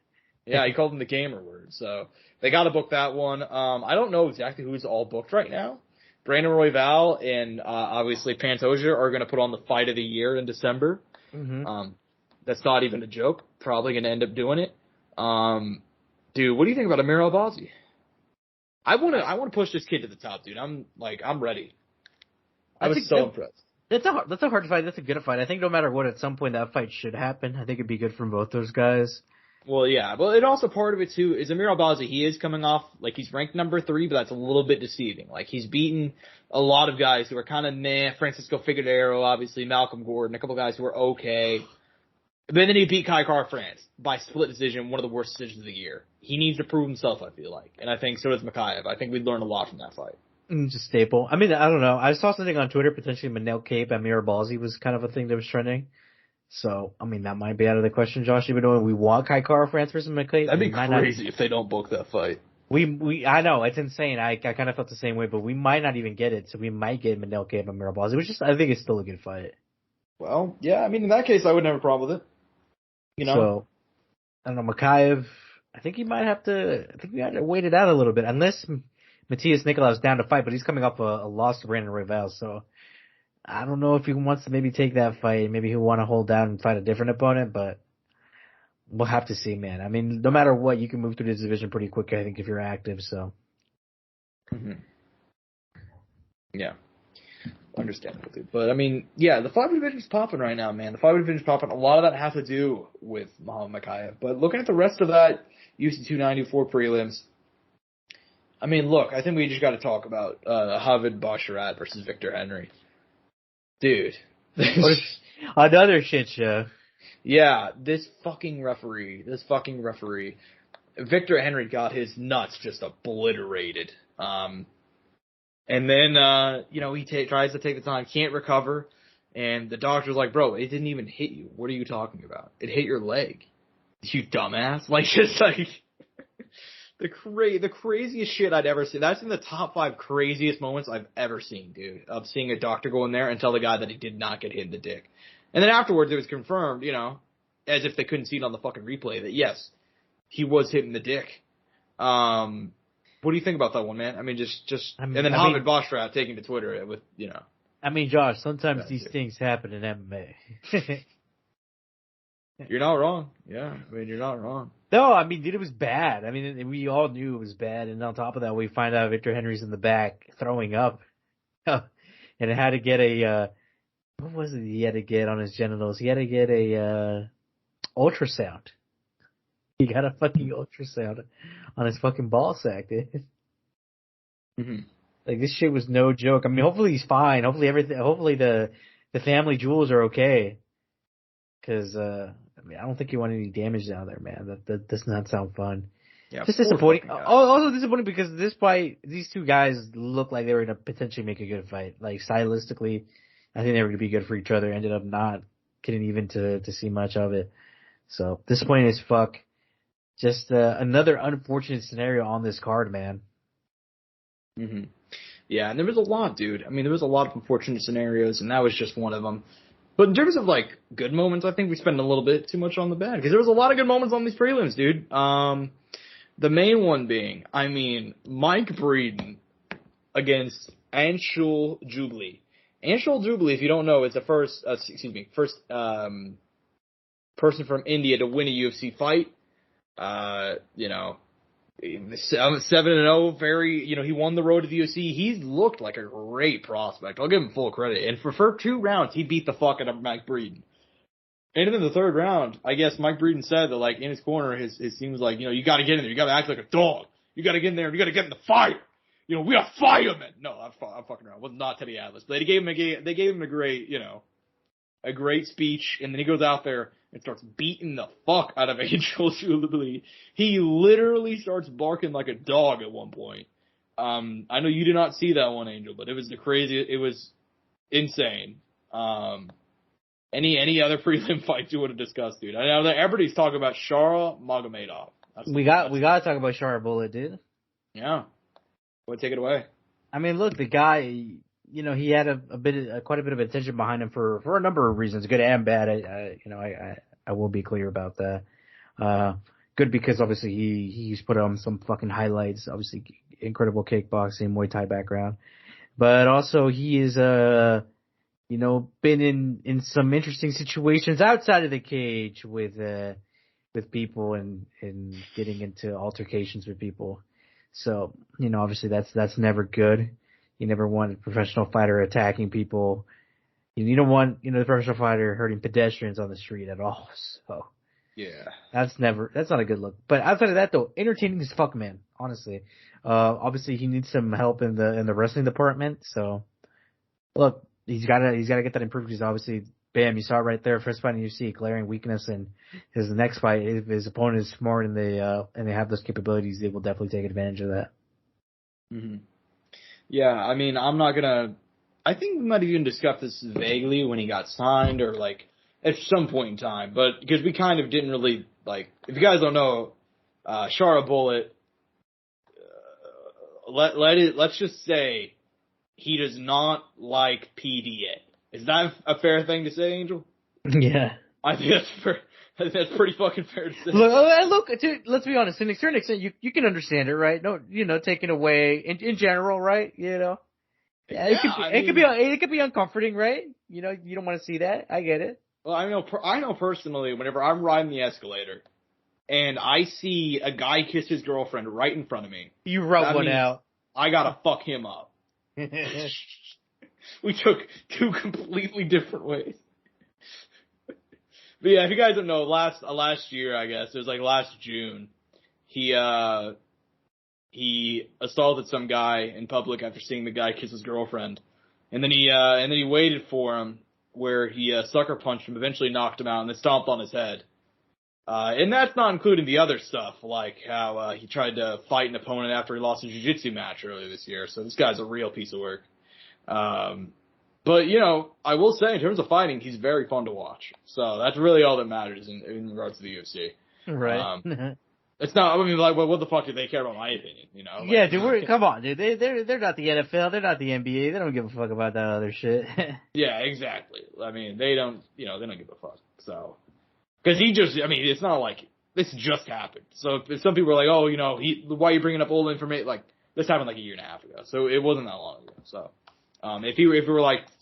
Yeah, he called him the gamer word, so they gotta book that one. I don't know exactly who's all booked right now. Brandon Royval and, obviously Pantoja are gonna put on the fight of the year in December. Mm-hmm. That's not even a joke. Probably gonna end up doing it. Dude, what do you think about Amir Albazi? I wanna push this kid to the top, dude. I'm ready. I was so impressed. That's a hard fight. That's a good fight. I think no matter what, at some point that fight should happen. I think it'd be good from both those guys. Well, yeah, but it also part of it too is Amir Albazi. He is coming off like he's ranked number 3, but that's a little bit deceiving. Like he's beaten a lot of guys who are kind of meh. Francisco Figueiredo, obviously Malcolm Gordon, a couple guys who are okay. But then he beat Kai Kara-France by split decision, one of the worst decisions of the year. He needs to prove himself, I feel like, and I think so does Makhachev. I think we'd learn a lot from that fight. Just staple. I mean, I don't know. I saw something on Twitter potentially Manel Cape Amir Albazi was kind of a thing that was trending. So, I mean, that might be out of the question, Josh. Even though we want Kai Kara-France versus Makhachev. That'd be crazy if they don't book that fight. I know, it's insane. I kind of felt the same way, but we might not even get it. So we might get Manel Cape Amir Albazi, which is, I think, is still a good fight. Well, yeah. I mean, in that case, I wouldn't have a problem with it. You know. So, I don't know, Makhachev. I think he might have to. I think we have to wait it out a little bit, unless Matthias Nikolaev's down to fight, but he's coming off a loss to Brandon Royval, so. I don't know if he wants to maybe take that fight. Maybe he'll want to hold down and fight a different opponent, but we'll have to see, man. I mean, no matter what, you can move through this division pretty quick, I think, if you're active, so. Mm-hmm. Yeah. Understandable, dude. But, I mean, yeah, the flyweight division's popping right now, man. The flyweight division's popping. A lot of that has to do with Muhammad Makhachev. But looking at the rest of that UFC 294 prelims, I mean, look, I think we just got to talk about Javid Basharat versus Victor Henry. Dude. Another shit show. Yeah, this fucking referee. Victor Henry got his nuts just obliterated. And then, he tries to take the time, can't recover. And the doctor's like, bro, it didn't even hit you. What are you talking about? It hit your leg. You dumbass. Like, just like... The craziest shit I'd ever seen. That's in the top 5 craziest moments I've ever seen, dude. Of seeing a doctor go in there and tell the guy that he did not get hit in the dick. And then afterwards it was confirmed, as if they couldn't see it on the fucking replay, that yes, he was hit in the dick. What do you think about that one, man? I mean, and then Javid Basharat taking to Twitter with, I mean, Josh, sometimes these things happen in MMA. You're not wrong. Yeah, I mean, you're not wrong. No, I mean, dude, it was bad. I mean, we all knew it was bad. And on top of that, we find out Victor Henry's in the back throwing up. And it had to get what was it he had to get on his genitals? He had to get a ultrasound. He got a fucking ultrasound on his fucking ball sack, dude. Mm-hmm. Like, this shit was no joke. I mean, hopefully he's fine. Hopefully the family jewels are okay. Cause, I mean, I don't think you want any damage down there, man. That does not sound fun. Yeah, just disappointing. Also disappointing because this fight, these two guys look like they were going to potentially make a good fight. Like, stylistically, I think they were going to be good for each other. Ended up not getting even to see much of it. So, disappointing as fuck. Just another unfortunate scenario on this card, man. Mm-hmm. Yeah, and there was a lot, dude. I mean, there was a lot of unfortunate scenarios, and that was just one of them. But in terms of, like, good moments, I think we spend a little bit too much on the bad. Because there was a lot of good moments on these prelims, dude. The main one being, I mean, Mike Breeden against Anshul Jubli. Anshul Jubli, if you don't know, is the first person from India to win a UFC fight. 7-0, very, he won the road to the UFC. He's looked like a great prospect. I'll give him full credit. And for 2 rounds, he beat the fuck out of Mike Breeden. And in the 3rd round, I guess Mike Breeden said that, like, in his corner, his team was like, you gotta get in there. You gotta act like a dog. You gotta get in there. You gotta get in the fire. We are firemen. No, I'm fucking around. It was not Teddy Atlas. But they gave him a great, a great speech. And then he goes out there and starts beating the fuck out of Angel Jubli. He literally starts barking like a dog at one point. I know you did not see that one, Angel, but it was it was insane. Any other prelim fights you want to discuss, dude? I know that everybody's talking about Shara Magomedov. We gotta talk about Shara Bullet, dude. Yeah. Go ahead, take it away. I mean, look, the guy, he had quite a bit of attention behind him for a number of reasons, good and bad. I will be clear about that. Good because obviously he's put on some fucking highlights, obviously incredible kickboxing, Muay Thai background, but also he is, been in some interesting situations outside of the cage with people and getting into altercations with people. So, obviously that's never good. You never want a professional fighter attacking people. You don't want, the professional fighter hurting pedestrians on the street at all. So, yeah, that's not a good look. But outside of that though, entertaining as fuck, man, honestly. Obviously he needs some help in the wrestling department. So, look, he's gotta get that improved because obviously, bam, you saw it right there. First fight in UFC, glaring weakness, and his next fight, if his opponent is smart and they have those capabilities, they will definitely take advantage of that. Mm-hmm. Yeah, I mean, I think we might have even discussed this vaguely when he got signed or like at some point in time, but because we kind of didn't really if you guys don't know, Shara Bullet, let's just say he does not like PDA. Is that a fair thing to say, Angel? Yeah. I think that's fair. I think that's pretty fucking fair to say. Look, dude, let's be honest. To a certain extent, you can understand it, right? No, taken away in general, right? Yeah, it could be uncomforting, right? You don't want to see that. I get it. Well, I know personally, whenever I'm riding the escalator and I see a guy kiss his girlfriend right in front of me, you rub one out. I gotta fuck him up. We took two completely different ways. But yeah, if you guys don't know, last year, I guess, it was last June, he assaulted some guy in public after seeing the guy kiss his girlfriend. And then he waited for him where he sucker punched him, eventually knocked him out, and then stomped on his head. And that's not including the other stuff, like how he tried to fight an opponent after he lost a jiu-jitsu match earlier this year. So this guy's a real piece of work. But, I will say, in terms of fighting, he's very fun to watch. So that's really all that matters in regards to the UFC. Right. It's not, what the fuck do they care about my opinion, yeah, dude, come on, dude. They're not the NFL. They're not the NBA. They don't give a fuck about that other shit. Yeah, exactly. I mean, they don't give a fuck. So, because it's not like this just happened. So if some people are like, oh, why are you bringing up old information? This happened a year and a half ago. So it wasn't that long ago. So, if it were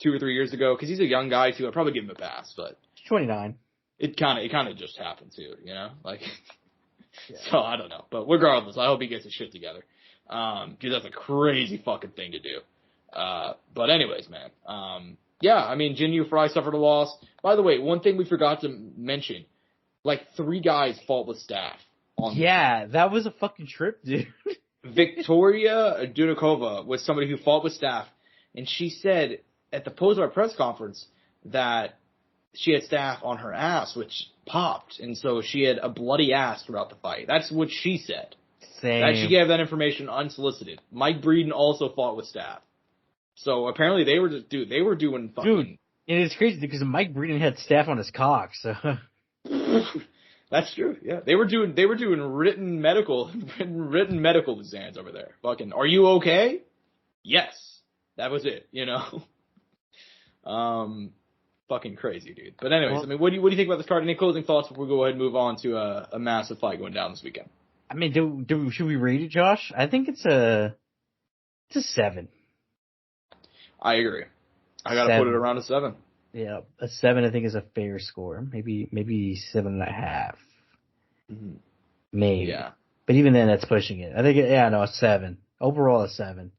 2 or 3 years ago, because he's a young guy too, I'd probably give him a pass. But he's 29. It kind of just happened too, Yeah. So I don't know, but regardless, I hope he gets his shit together, because that's a crazy fucking thing to do. But anyways, man, Jinyu Fry suffered a loss. By the way, one thing we forgot to mention, 3 guys fought with staff. That was a fucking trip, dude. Victoria Dudakova was somebody who fought with staff, and she said at the post-fight press conference that she had staff on her ass, which popped, and so she had a bloody ass throughout the fight. That's what she said. Same. That she gave that information unsolicited. Mike Breeden also fought with staff. So apparently they were doing fucking... Dude, and it's crazy because Mike Breeden had staff on his cock, so... That's true, yeah. They were doing written medical exams over there. Fucking, are you okay? Yes. That was it, Fucking crazy, dude. But anyways, what do you think about this card? Any closing thoughts before we go ahead and move on to a massive fight going down this weekend? Should we rate it, Josh? I think it's a 7. I agree. I gotta put it around a 7. Yeah, a 7 I think is a fair score. Maybe 7.5. Mm-hmm. Maybe. Yeah. But even then, that's pushing it. I think, a 7. Overall, a 7.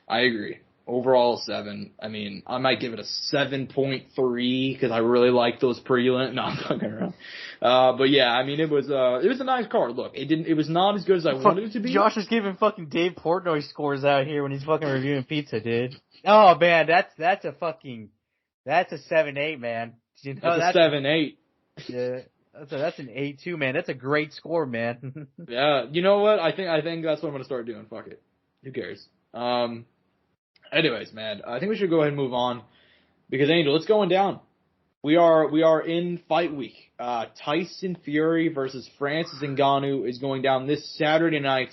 I agree. Overall, 7. I might give it a 7.3 because I really like those prelim. No, I'm fucking around. But yeah, it was a nice card. Look, it was not as good as I wanted it to be. Josh is giving fucking Dave Portnoy scores out here when he's fucking reviewing pizza, dude. Oh man, that's a 7.8, man. That's a 7.8. Yeah. That's an 8.2, man. That's a great score, man. Yeah, you know what? I think that's what I'm gonna start doing. Fuck it. Who cares? Anyways, man, I think we should go ahead and move on because Angel, it's going down. We are in fight week. Tyson Fury versus Francis Ngannou is going down this Saturday night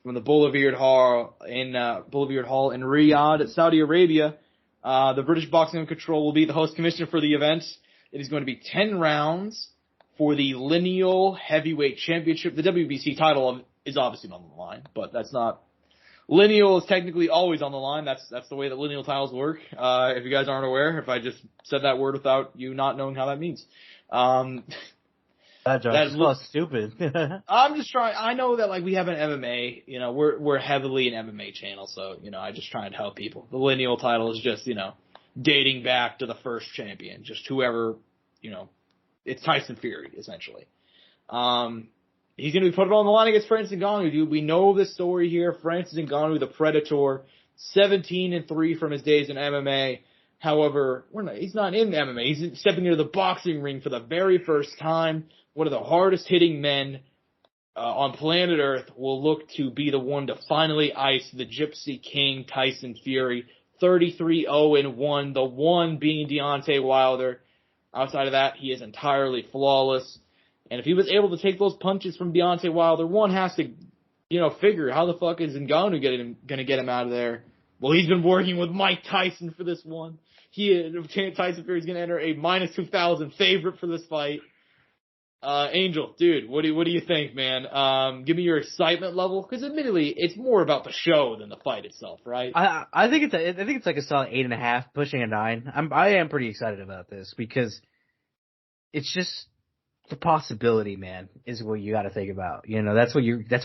from the Boulevard Hall in Riyadh, Saudi Arabia. The British Boxing Control will be the host commissioner for the event. It is going to be 10 rounds for the lineal heavyweight championship. The WBC title is obviously on the line, but that's not. Lineal is technically always on the line. That's the way that lineal titles work. If you guys aren't aware, if I just said that word without you not knowing how that means. That's stupid. I'm just trying. I know that like we have an MMA. You know, we're heavily an MMA channel, so you know I just try and help people. The lineal title is just dating back to the first champion, just whoever it's Tyson Fury essentially. He's going to be put on the line against Francis Ngannou, dude. We know the story here. Francis Ngannou, the Predator, 17-3 from his days in MMA. However, he's not in MMA. He's stepping into the boxing ring for the very first time. One of the hardest hitting men on planet Earth will look to be the one to finally ice the Gypsy King Tyson Fury. 33-0-1, the one being Deontay Wilder. Outside of that, he is entirely flawless. And if he was able to take those punches from Deontay Wilder, one has to, figure how the fuck is Ngannou going to get him out of there. Well, he's been working with Mike Tyson for this one. Tyson Fury's going to enter a minus 2,000 favorite for this fight. Angel, dude, what do you think, man? Give me your excitement level, because admittedly, it's more about the show than the fight itself, right? I think it's like a solid 8.5, pushing a 9. I am pretty excited about this because it's just the possibility, man, is what you got to think about. That's why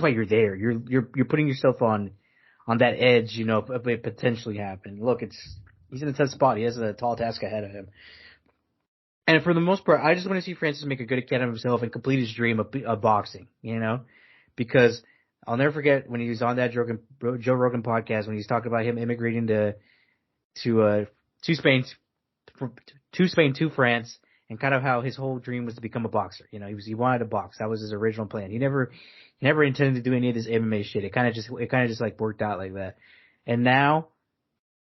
you're there. You're putting yourself on that edge. Of it potentially happen. Look, he's in a tough spot. He has a tall task ahead of him. And for the most part, I just want to see Francis make a good account of himself and complete his dream of boxing, because I'll never forget when he was on that Joe Rogan podcast when he was talking about him immigrating to Spain to France, and kind of how his whole dream was to become a boxer. He wanted to box. That was his original plan. He never intended to do any of this MMA shit. It kind of just like worked out like that. And now,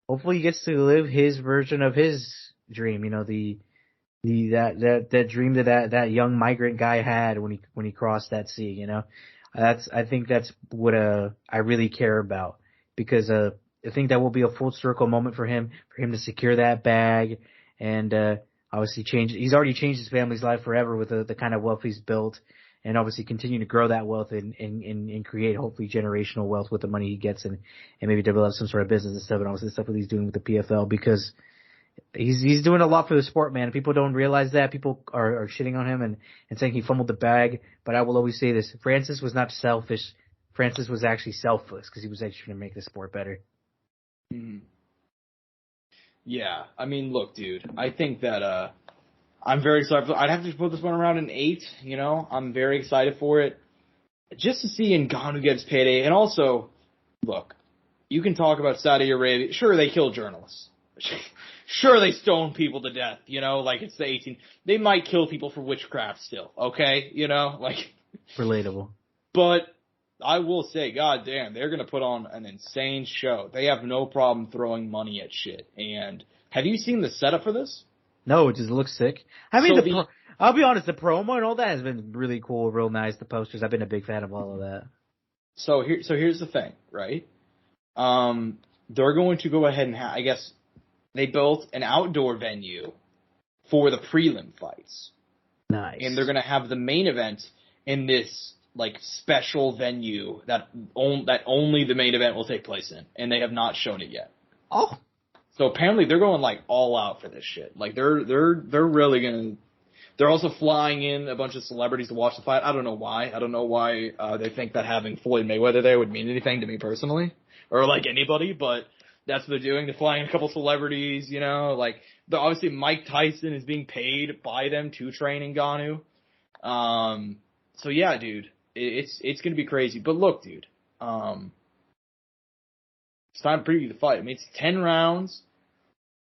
hopefully, he gets to live his version of his dream. That dream that young migrant guy had when he crossed that sea. I think that's what I really care about, because I think that will be a full circle moment for him to secure that bag and obviously he's already changed his family's life forever with the kind of wealth he's built, and obviously continue to grow that wealth and create hopefully generational wealth with the money he gets, and maybe develop some sort of business and stuff, and obviously the stuff that he's doing with the PFL, because he's doing a lot for the sport, man. People don't realize that. People are shitting on him and saying he fumbled the bag, but I will always say this: Francis was not selfish. Francis was actually selfless, because he was actually trying to make the sport better. Mm-hmm. Yeah, I mean, look, dude, I think that I'm very excited. I'd have to put this one around an 8, I'm very excited for it. Just to see Ngannou get his payday. And also, look, you can talk about Saudi Arabia. Sure, they kill journalists. Sure, they stone people to death, like it's the 18. They might kill people for witchcraft still, okay? Relatable. But I will say, goddamn, they're going to put on an insane show. They have no problem throwing money at shit. And have you seen the setup for this? No, it just looks sick. I mean, I'll be honest, the promo and all that has been really cool, real nice. The posters, I've been a big fan of all of that. So here's the thing, right? They're going to go ahead and I guess they built an outdoor venue for the prelim fights. Nice. And they're going to have the main event in this special venue that only the main event will take place in, and they have not shown it yet. Oh, so apparently they're going all out for this shit. They're really gonna. They're also flying in a bunch of celebrities to watch the fight. I don't know why. They think that having Floyd Mayweather there would mean anything to me personally, or anybody. But that's what they're doing. They're flying a couple celebrities. Obviously Mike Tyson is being paid by them to train Ngannou. So yeah, dude. It's gonna be crazy. But look, dude, it's time to preview the fight. I mean, it's 10 rounds.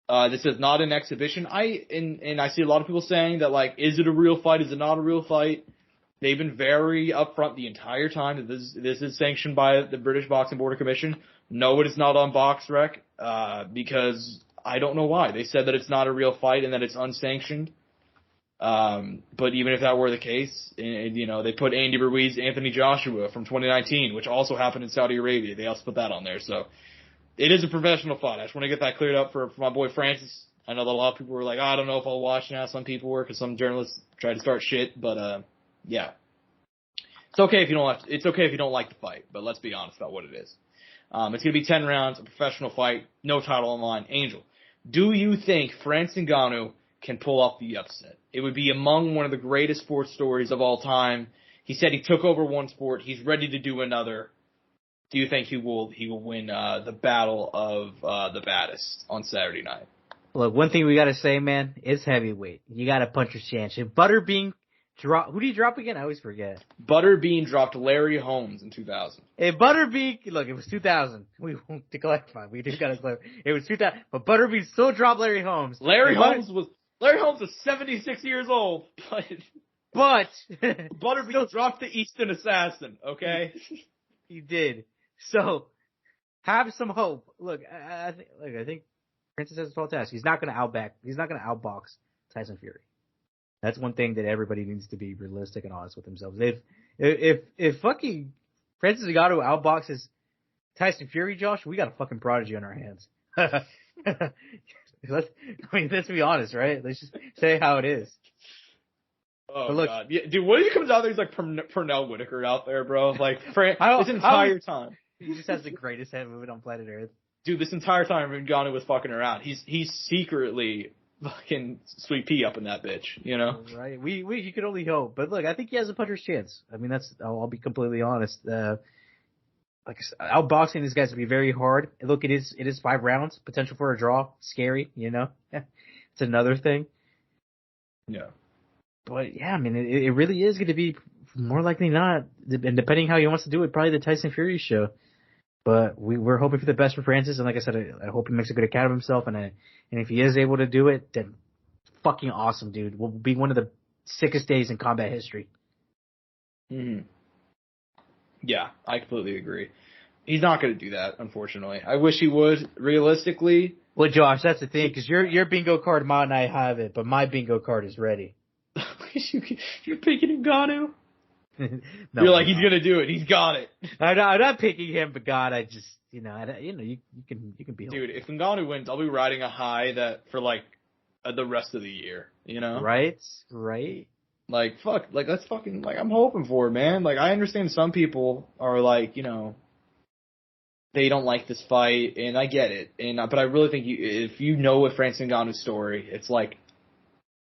This is not an exhibition. I see a lot of people saying that, is it a real fight? Is it not a real fight? They've been very upfront the entire time that this is sanctioned by the British Boxing Board Commission. No, it is not on BoxRec, because I don't know why. They said that it's not a real fight and that it's unsanctioned. But even if that were the case, and, you know, they put Andy Ruiz, Anthony Joshua from 2019, which also happened in Saudi Arabia. They also put that on there. So it is a professional fight. I just want to get that cleared up for my boy Francis. I know that a lot of people were like, I don't know if I'll watch now. Some people were, because some journalists tried to start shit. But, yeah. It's okay if you don't like the fight, but let's be honest about what it is. It's going to be 10 rounds, a professional fight, no title on the line. Angel, do you think Francis Ngannou can pull off the upset? It would be among one of the greatest sports stories of all time. He said he took over one sport. He's ready to do another. Do you think he will win the battle of the baddest on Saturday night? Look, one thing we got to say, man, is heavyweight. You got to punch your chance. If Butterbean drop, who did he drop again? I always forget. Butterbean dropped Larry Holmes in 2000. If Butterbean, look, it was 2000. We won't clarify. We just got to clarify. It was 2000, but Butterbean still dropped Larry Holmes. Larry Holmes was 76 years old, but Butterbean dropped the Eastern Assassin, okay? He did. So, have some hope. Look, I think Francis has a tall task. He's not going to outbox Tyson Fury. That's one thing that everybody needs to be realistic and honest with themselves. If fucking Francis Ngannou outboxes Tyson Fury, Josh, we got a fucking prodigy on our hands. Let's be honest, right? Let's just say how it is. Oh, look, God. Yeah, dude, what if he comes out there, he's like Pernell Whitaker out there, bro? Like, this entire time. He just has the greatest head movement on planet Earth. Dude, this entire time Ngannou was fucking around. He's secretly fucking Sweet Pea up in that bitch, you know? Right. You could only hope. But look, I think he has a puncher's chance. I mean, I'll be completely honest. Like outboxing these guys would be very hard. Look, it is 5 rounds, potential for a draw, scary, you know. It's another thing. Yeah. But yeah, I mean, it really is going to be more likely not, and depending how he wants to do it, probably the Tyson Fury show. But we're hoping for the best for Francis, and like I said, I hope he makes a good account of himself, and if he is able to do it, then fucking awesome, dude. Will be one of the sickest days in combat history. Mm-hmm. Yeah, I completely agree. He's not going to do that, unfortunately. I wish he would, realistically. Well, Josh, that's the thing, because your bingo card might not have it, but my bingo card is ready. You're picking Ngannou? No, you're like, he's going to do it. He's got it. I'm not picking him, but God, I just, you can be. Dude, if Ngannou wins, I'll be riding a high that for like the rest of the year, you know? Right. Like, fuck, like, that's fucking, like, I'm hoping for it, man. Like, I understand some people are like, you know, they don't like this fight, and I get it. But I really think if you know a Francis Ngannou's story, it's like,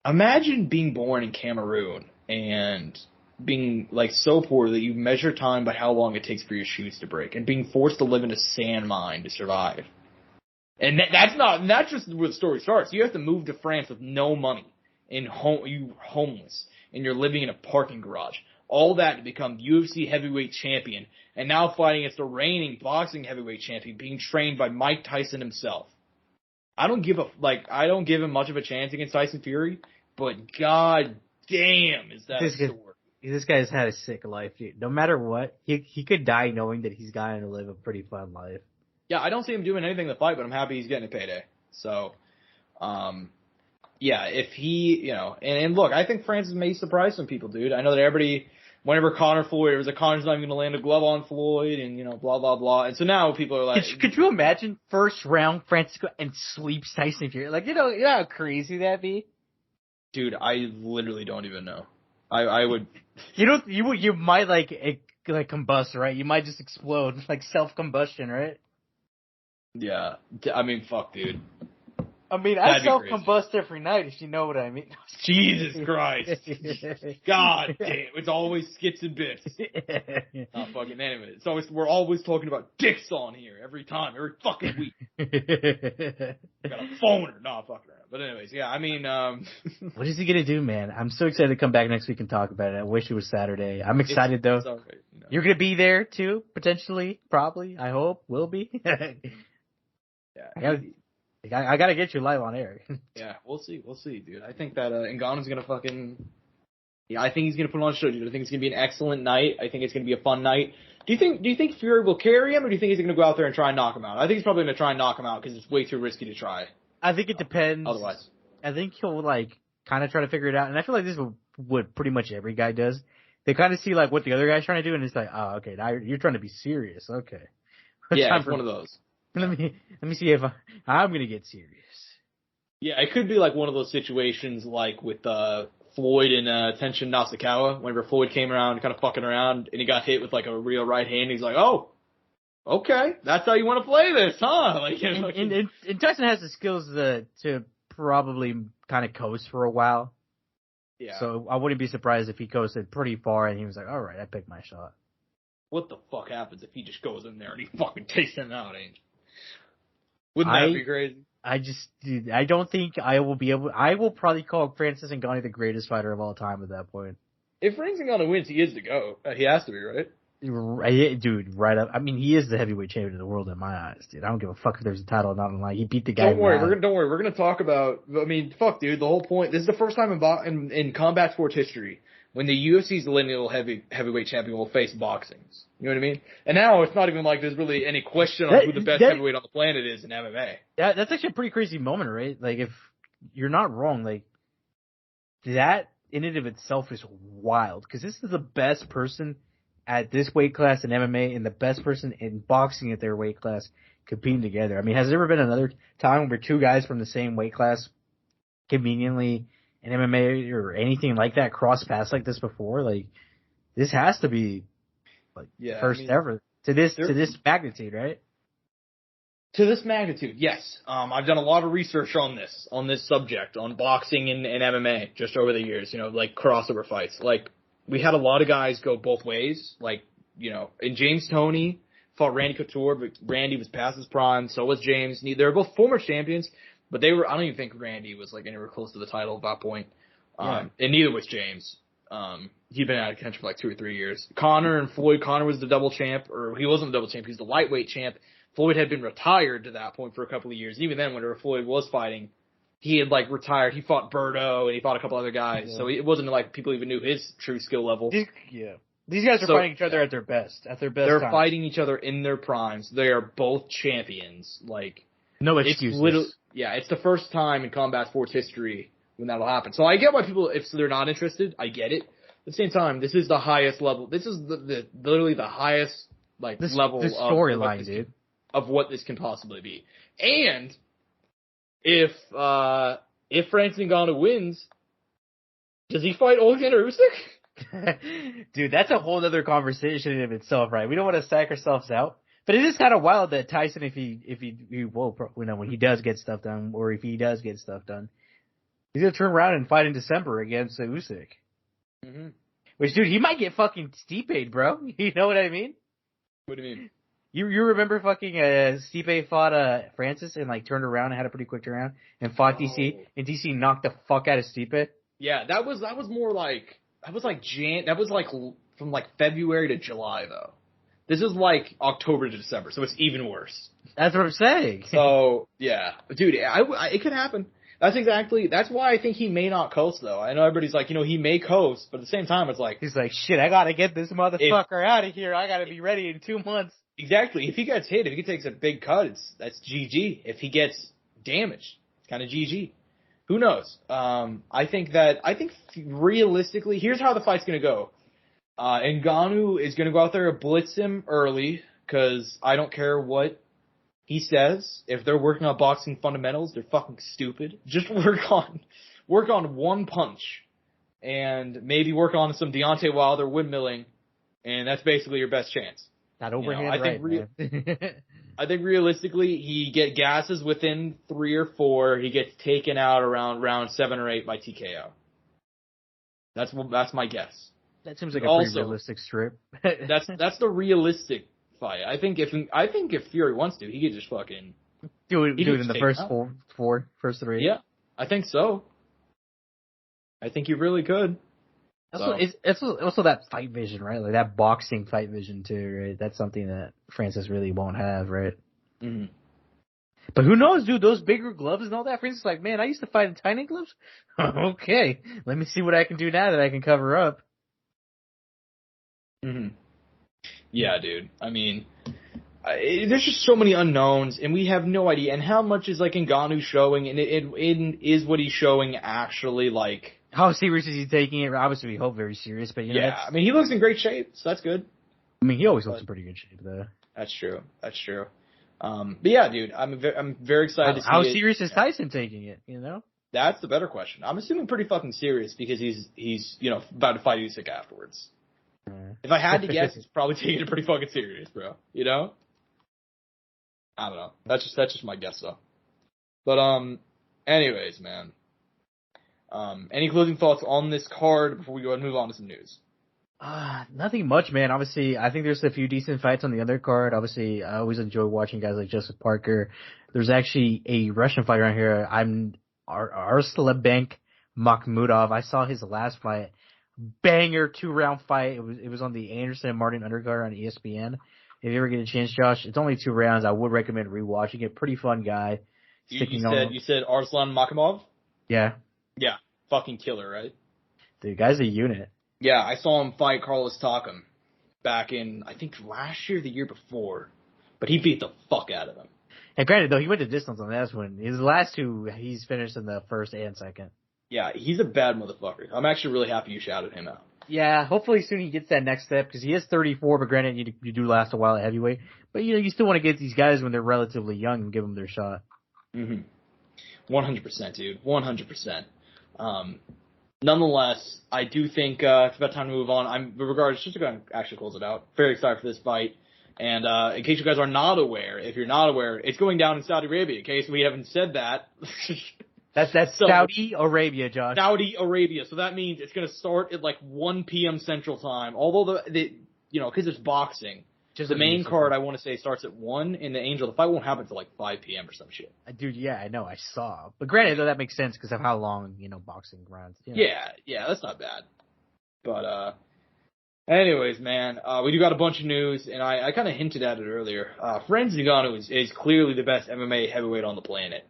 imagine being born in Cameroon and being, like, so poor that you measure time by how long it takes for your shoes to break, and being forced to live in a sand mine to survive. And that's just where the story starts. You have to move to France with no money, and you're homeless, and you're living in a parking garage. All that to become UFC heavyweight champion, and now fighting against the reigning boxing heavyweight champion, being trained by Mike Tyson himself. I don't give him much of a chance against Tyson Fury, but god damn is that a story. This guy's had a sick life, dude. No matter what, he could die knowing that he's going to live a pretty fun life. Yeah, I don't see him doing anything in the fight, but I'm happy he's getting a payday. So, yeah, if he, you know, and look, I think Francis may surprise some people, dude. I know that everybody, whenever Floyd, it was like Connor's not even going to land a glove on Floyd, and, you know, blah, blah, blah. And so now people are like... Could you imagine first round Francis and sleeps Tyson Fury? Like, you know how crazy that'd be? Dude, I literally don't even know. I would... You might, like combust, right? You might just explode, like self-combustion, right? Yeah. I mean, fuck, dude. I mean, I self-combust every night, if you know what I mean. Jesus Christ. God damn. It's always skits and bits. Not fucking anyway. We're always talking about dicks on here every fucking week. Got a phoner. Nah, fuck around. But anyways, yeah, I mean, what is he gonna do, man? I'm so excited to come back next week and talk about it. I wish it was Saturday. I'm excited, though. It's all right, you know. You're gonna be there, too, potentially, probably, I hope, will be. Yeah. I gotta get you live on air. Yeah, we'll see, dude. I think that Ngannou's gonna fucking... Yeah, I think he's gonna put on a show, dude. I think it's gonna be an excellent night. I think it's gonna be a fun night. Do you think Fury will carry him, or do you think he's gonna go out there and try and knock him out? I think he's probably gonna try and knock him out because it's way too risky to try. I think it depends. Otherwise. I think he'll, like, kind of try to figure it out. And I feel like this is what pretty much every guy does. They kind of see like what the other guy's trying to do, and it's like, oh, okay, now you're trying to be serious. Okay. Yeah, it's one of those. Let me see if I'm gonna get serious. Yeah, it could be like one of those situations like with Floyd and Tenshin Nasukawa. Whenever Floyd came around, kind of fucking around, and he got hit with like a real right hand. He's like, oh, okay, that's how you want to play this, huh? Like, you know, and Tyson has the skills to probably kind of coast for a while. Yeah. So I wouldn't be surprised if he coasted pretty far and he was like, all right, I picked my shot. What the fuck happens if he just goes in there and he fucking takes him out, Angel? Wouldn't that be crazy? Dude, I don't think I will be able. I will probably call Francis Ngannou the greatest fighter of all time at that point. If Francis Ngannou wins, he is to go. He has to be, right? Dude, right up. I mean, he is the heavyweight champion of the world in my eyes, dude. I don't give a fuck if there's a title or not. Like, he beat the guy. Don't worry, we're gonna talk about. I mean, fuck, dude. The whole point. This is the first time in combat sports history when the UFC's lineal heavyweight champion will face boxing's. You know what I mean? And now it's not even like there's really any question on who the best heavyweight on the planet is in MMA. That's actually a pretty crazy moment, right? Like, if you're not wrong, like, that in and of itself is wild. Because this is the best person at this weight class in MMA and the best person in boxing at their weight class competing together. I mean, has there ever been another time where two guys from the same weight class conveniently in MMA or anything like that cross paths like this before? Like, this has to be like first ever to this magnitude, right? To this magnitude, yes. I've done a lot of research on this subject, on boxing and MMA just over the years, you know, like crossover fights. Like, we had a lot of guys go both ways. Like, you know, and James Toney fought Randy Couture, but Randy was past his prime, so was James. They were both former champions, but I don't even think Randy was like anywhere close to the title at that point. And neither was James. He'd been out of contention for like 2 or 3 years. Conor and Floyd. Conor was the double champ, or he wasn't the double champ. He was the lightweight champ. Floyd had been retired to that point for a couple of years. Even then, whenever Floyd was fighting, he had like retired. He fought Berto and he fought a couple other guys. Yeah. So it wasn't like people even knew his true skill level. These guys are fighting each other at their best. They're fighting each other in their primes. They are both champions. Like, no excuses. It's the first time in combat sports history when that'll happen. So I get why people, if they're not interested, I get it. At the same time, this is the highest level. This is literally the highest level of storyline, dude, of what this can possibly be. And if Francis Ngannou wins, does he fight Alexander Usyk? Dude, that's a whole other conversation in of itself, right? We don't want to psych ourselves out, but it is kind of wild that Tyson, when he does get stuff done, or if he does get stuff done, he's gonna turn around and fight in December against Usyk. Mm-hmm. Which, dude, he might get fucking Stipe, bro. You know what I mean? What do you mean? You remember fucking Stipe fought Francis and like turned around and had a pretty quick turnaround and fought DC, and DC knocked the fuck out of Stipe? Yeah, that was more like that was like from like February to July though. This is like October to December, so it's even worse. That's what I'm saying. So yeah, dude, it could happen. That's why I think he may not coast though. I know everybody's like, he may coast, but at the same time, it's like he's like, shit, I gotta get this motherfucker out of here. I gotta be ready in 2 months. Exactly. If he gets hit, if he takes a big cut, that's GG. If he gets damaged, it's kind of GG. Who knows? I think realistically, here's how the fight's gonna go. Ngannou is gonna go out there and blitz him early, cause I don't care what he says. If they're working on boxing fundamentals, they're fucking stupid. Just work on one punch, and maybe work on some Deontay Wilder windmilling, and that's basically your best chance. That overhand, I think realistically, he gasses within 3 or 4. He gets taken out around round 7 or 8 by TKO. That's my guess. That seems like a pretty realistic strip. that's the realistic fight. I think if Fury wants to, he could just fucking do it in the first first 3. Yeah, I think so. I think he really could. It's also that fight vision, right? Like that boxing fight vision too, right? That's something that Francis really won't have, right? Mm-hmm. But who knows, dude? Those bigger gloves and all that. Francis is like, man, I used to fight in tiny gloves. Okay, let me see what I can do now that I can cover up. Mm-hmm. Yeah, dude. I mean, there's just so many unknowns, and we have no idea. And how much is like Ngannou showing, and is what he's showing actually like? How serious is he taking it? Obviously, we hope very serious, but you know, yeah, I mean, he looks in great shape, so that's good. I mean, he always looks in pretty good shape, though. That's true. But yeah, dude, I'm very excited to see how it. serious is Tyson taking it? You know, that's the better question. I'm assuming pretty fucking serious because he's about to fight Usyk afterwards. If I had to guess, he's probably taking it pretty fucking serious, bro. You know? I don't know. That's just my guess, though. But anyways, man. Any closing thoughts on this card before we go ahead and move on to some news? Nothing much, man. Obviously, I think there's a few decent fights on the other card. Obviously, I always enjoy watching guys like Joseph Parker. There's actually a Russian fighter on here. Arslanbek Makhmudov. I saw his last fight. Banger 2-round fight. It was on the Anderson and Martin undercard on ESPN. If you ever get a chance, Josh, it's only 2 rounds. I would recommend rewatching it. Pretty fun guy. You said Arslan Makhachev? Yeah. Yeah. Fucking killer, right? The guy's a unit. Yeah, I saw him fight Carlos Takam back in, I think, last year or the year before. But he beat the fuck out of him. And granted, though, he went to distance on that one. His last 2, he's finished in the first and second. Yeah, he's a bad motherfucker. I'm actually really happy you shouted him out. Yeah, hopefully soon he gets that next step because he is 34, but granted, you do last a while at heavyweight. But, you still want to get these guys when they're relatively young and give them their shot. 100%, dude. 100%. Nonetheless, I do think it's about time to move on. Just to go and actually close it out, very excited for this fight. And in case you guys are not aware, if you're not aware, it's going down in Saudi Arabia. In case we haven't said that. That's Saudi Arabia, Josh. Saudi Arabia. So that means it's going to start at like 1 p.m. Central Time. Although because it's boxing, the main card I want to say starts at 1, and the fight won't happen until like 5 p.m. or some shit. Dude, yeah, I know, I saw. But granted, though, that makes sense because of how long boxing runs. Yeah, that's not bad. But anyways, man, we do got a bunch of news, and I kind of hinted at it earlier. Francis Ngannou is clearly the best MMA heavyweight on the planet.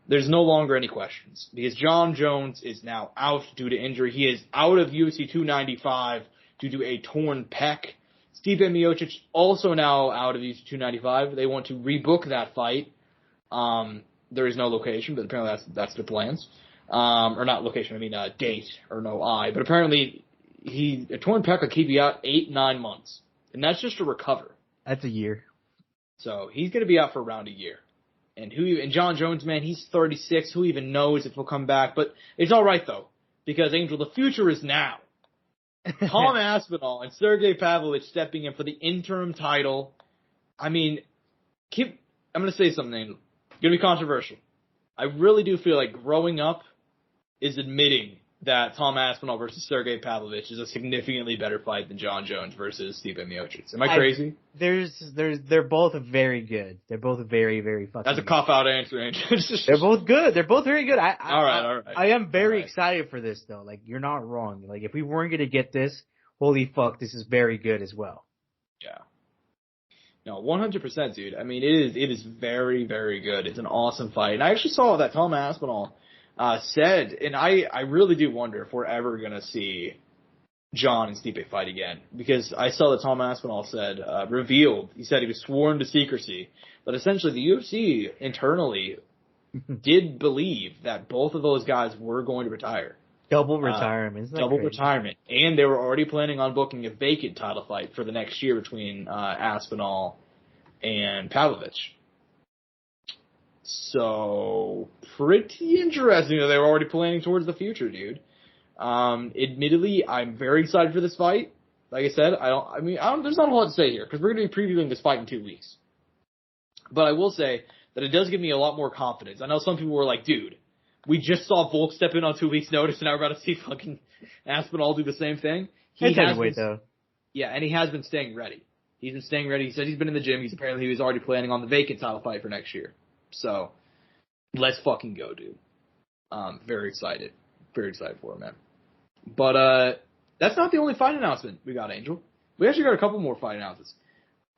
There's no longer any questions because John Jones is now out due to injury. He is out of UFC 295 due to a torn pec. Stipe Miocic also now out of UFC 295. They want to rebook that fight. There is no location, but apparently that's the plans. Or not location, I mean date or no I. But apparently a torn pec will keep you out 8-9 months, and that's just to recover. That's a year. So he's going to be out for around a year. And John Jones, man, he's 36. Who even knows if he'll come back? But it's all right though, because Angel, the future is now. Tom Aspinall and Sergey Pavlovich stepping in for the interim title. I mean, I'm going to say something, Angel. It's going to be controversial. I really do feel like growing up is admitting that Tom Aspinall versus Sergey Pavlovich is a significantly better fight than John Jones versus Stipe Miocic. Am I crazy? They're both very good. They're both very, very fucking That's a cop-out answer, Angel. They're both good. They're both very good. All right. I am very excited for this, though. Like, you're not wrong. Like, if we weren't going to get this, holy fuck, this is very good as well. Yeah. No, 100%, dude. I mean, it is very, very good. It's an awesome fight. And I actually saw that Tom Aspinall said, and I really do wonder if we're ever going to see John and Stipe fight again. Because I saw that Tom Aspinall said, he said he was sworn to secrecy, but essentially the UFC internally did believe that both of those guys were going to retire. Double retirement. Retirement. And they were already planning on booking a vacant title fight for the next year between Aspinall and Pavlovich. So, pretty interesting that they were already planning towards the future, dude. Admittedly, I'm very excited for this fight. Like I said, there's not a lot to say here, because we're going to be previewing this fight in 2 weeks. But I will say that it does give me a lot more confidence. I know some people were like, dude, we just saw Volk step in on 2 weeks' notice, and now we're about to see fucking Aspinall do the same thing. Though. Yeah, and he has been staying ready. He's been staying ready. He said he's been in the gym. He was already planning on the vacant title fight for next year. So, let's fucking go, dude. Very excited. Very excited for it, man. But, that's not the only fight announcement we got, Angel. We actually got a couple more fight announcements.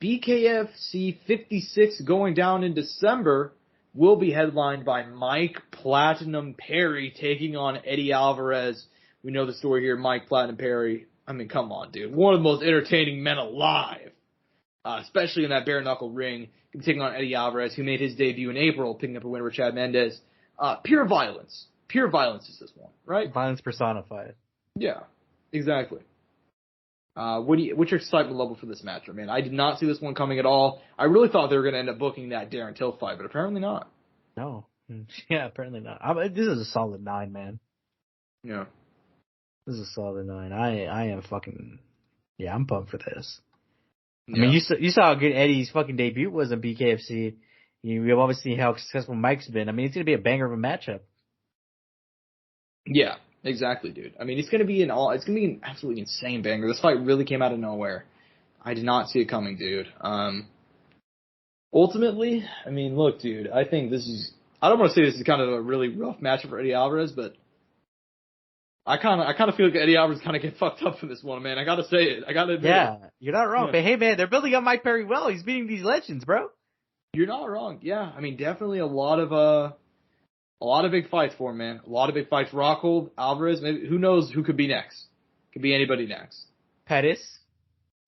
BKFC 56 going down in December will be headlined by Mike Platinum Perry taking on Eddie Alvarez. We know the story here, Mike Platinum Perry. I mean, come on, dude. One of the most entertaining men alive. especially in that bare knuckle ring, taking on Eddie Alvarez, who made his debut in April, picking up a win over Chad Mendes. Pure violence. Pure violence is this one, right? Violence personified. Yeah, exactly. What's your excitement level for this matchup, man? I did not see this one coming at all. I really thought they were going to end up booking that Darren Till fight, but apparently not. No. Yeah, apparently not. This is a solid 9, man. Yeah. This is a solid 9. I am fucking... Yeah, I'm pumped for this. Yeah. I mean, you saw how good Eddie's fucking debut was in BKFC. We've obviously seen how successful Mike's been. I mean, it's going to be a banger of a matchup. Yeah, exactly, dude. I mean, it's going to be an absolutely insane banger. This fight really came out of nowhere. I did not see it coming, dude. Ultimately, I mean, look, dude, I think this is... I don't want to say this is kind of a really rough matchup for Eddie Alvarez, but I kind of feel like Eddie Alvarez kind of get fucked up for this one, man. I gotta say it. I gotta admit it. You're not wrong. Yeah. But hey, man, they're building up Mike Perry well. He's beating these legends, bro. You're not wrong. Yeah, I mean, definitely a lot of big fights for him, man. A lot of big fights. Rockhold, Alvarez, maybe who knows who could be next? Could be anybody next. Pettis.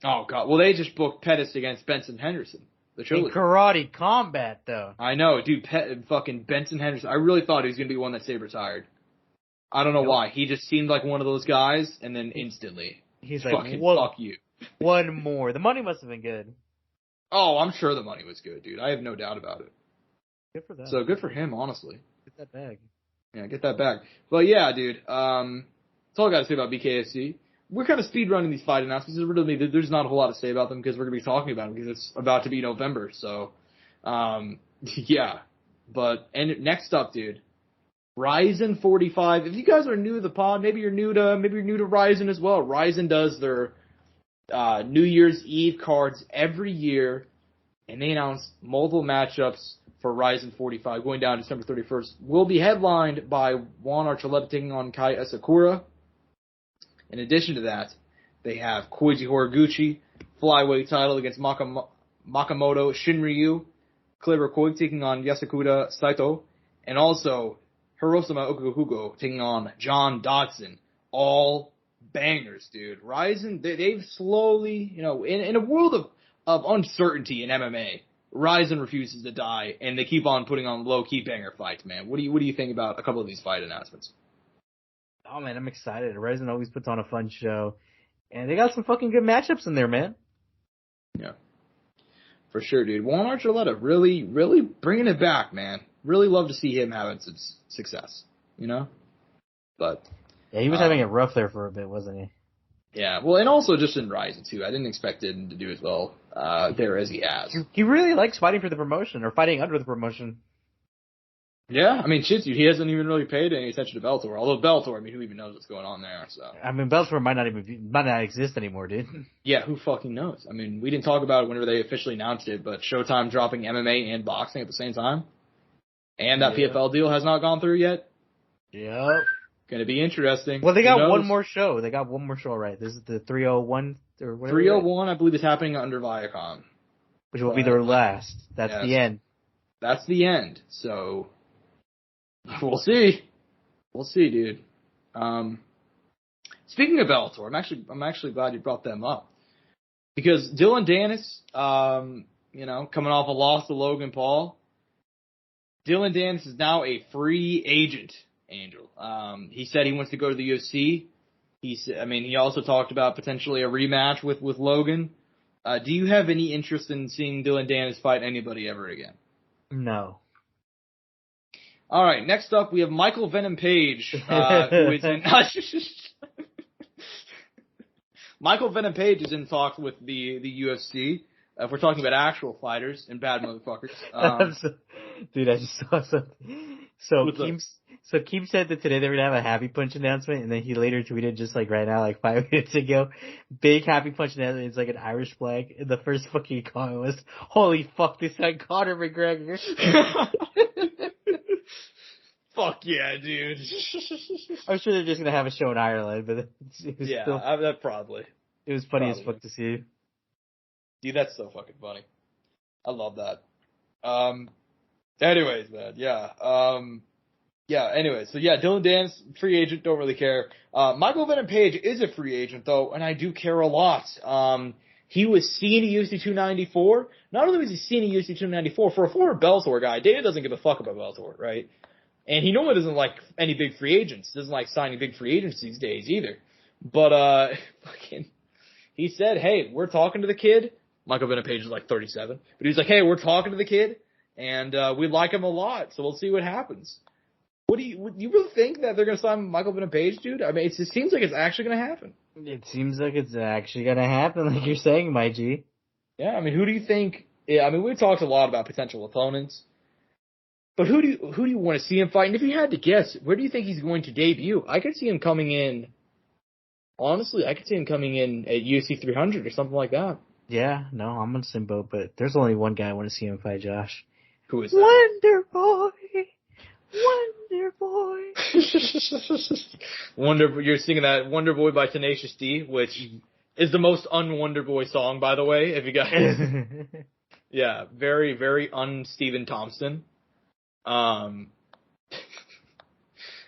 Oh god. Well, they just booked Pettis against Benson Henderson. The trilogy. In karate combat, though. I know, dude. Fucking Benson Henderson. I really thought he was gonna be one that stayed retired. I don't know why. He just seemed like one of those guys, and then instantly, he's like, fuck you. One more. The money must have been good. Oh, I'm sure the money was good, dude. I have no doubt about it. Good for that. So good for him, honestly. Get that bag. Yeah, get that bag. But yeah, dude. That's all I got to say about BKFC. We're kind of speed running these fight announcements. Really, there's not a whole lot to say about them because we're gonna be talking about them because it's about to be November. So, yeah. But next up, dude. Ryzen 45. If you guys are new to the pod, maybe you're new to Ryzen as well. Ryzen does their New Year's Eve cards every year, and they announce multiple matchups for Ryzen 45 going down December 31st. Will be headlined by Juan Archuleta taking on Kai Asakura. In addition to that, they have Koichi Horiguchi flyweight title against Makamoto Shinryu, Kleber Koig taking on Yasukura Saito, and also Hirosama Okuhugo taking on John Dodson. All bangers, dude. Ryzen, they've slowly, in a world of uncertainty in MMA, Ryzen refuses to die, and they keep on putting on low-key banger fights, man. What do you think about a couple of these fight announcements? Oh, man, I'm excited. Ryzen always puts on a fun show, and they got some fucking good matchups in there, man. Yeah. For sure, dude. Juan Archuleta really, really bringing it back, man. Really love to see him having some success, But yeah, he was having it rough there for a bit, wasn't he? Yeah, well, and also just in Ryzen, too. I didn't expect him to do as well there as he has. He really likes fighting for the promotion, or fighting under the promotion. Yeah, I mean, shit, dude, he hasn't even really paid any attention to Bellator. Although Bellator, I mean, who even knows what's going on there, so. I mean, Bellator might not exist anymore, dude. Yeah, who fucking knows? I mean, we didn't talk about it whenever they officially announced it, but Showtime dropping MMA and boxing at the same time. And that PFL deal has not gone through yet. Yep. Gonna be interesting. Well, they got one more show. They got one more show, right? This is the 301 or whatever. 301, I believe, is happening under Viacom. Which will be their last. That's the end. That's the end. So, we'll see. We'll see, dude. Speaking of Bellator, I'm actually glad you brought them up. Because Dylan Dennis, coming off a loss to Logan Paul, Dylan Dennis is now a free agent, Angel. He said he wants to go to the UFC. He also talked about potentially a rematch with Logan. Do you have any interest in seeing Dylan Dennis fight anybody ever again? No. All right, next up we have Michael Venom Page, who is in Michael Venom Page is in talks with the UFC. If we're talking about actual fighters and bad motherfuckers. Dude, I just saw something. So Keem said that today they were going to have a Happy Punch announcement, and then he later tweeted just like right now, like 5 minutes ago, big Happy Punch announcement. It's like an Irish flag. And the first fucking comment was, holy fuck, this guy Conor McGregor. Fuck yeah, dude. I'm sure they're just going to have a show in Ireland, but it was that probably. It was funny as fuck to see. Dude, that's so fucking funny. I love that. Anyways, man, anyways, so Dylan Dennis, free agent, don't really care. Michael Venom Page is a free agent, though, and I do care a lot. he was seen at UFC 294. Not only was he seen at UFC 294, for a former Bellator guy, Dana doesn't give a fuck about Bellator, right? And he normally doesn't like any big free agents. Doesn't like signing big free agents these days either. But, he said, hey, we're talking to the kid. Michael Venom Page is like 37. But he's like, hey, we're talking to the kid, and we like him a lot, so we'll see what happens. Do you really think that they're going to sign Michael Venom Page, dude? I mean, it seems like it's actually going to happen. It seems like it's actually going to happen, like you're saying, my G. Yeah, I mean, who do you think? Yeah, I mean, we've talked a lot about potential opponents. But who do you want to see him fight? And if you had to guess, where do you think he's going to debut? I could see him coming in. Honestly, I could see him coming in at UFC 300 or something like that. Yeah, no, I'm on Simbo, but there's only one guy I want to see him fight, Josh. Who is that? Wonder Boy! Wonder Boy! You're singing that Wonder Boy by Tenacious D, which is the most un-Wonder Boy song, by the way, if you guys. Yeah, very, very un-Stephen Thompson.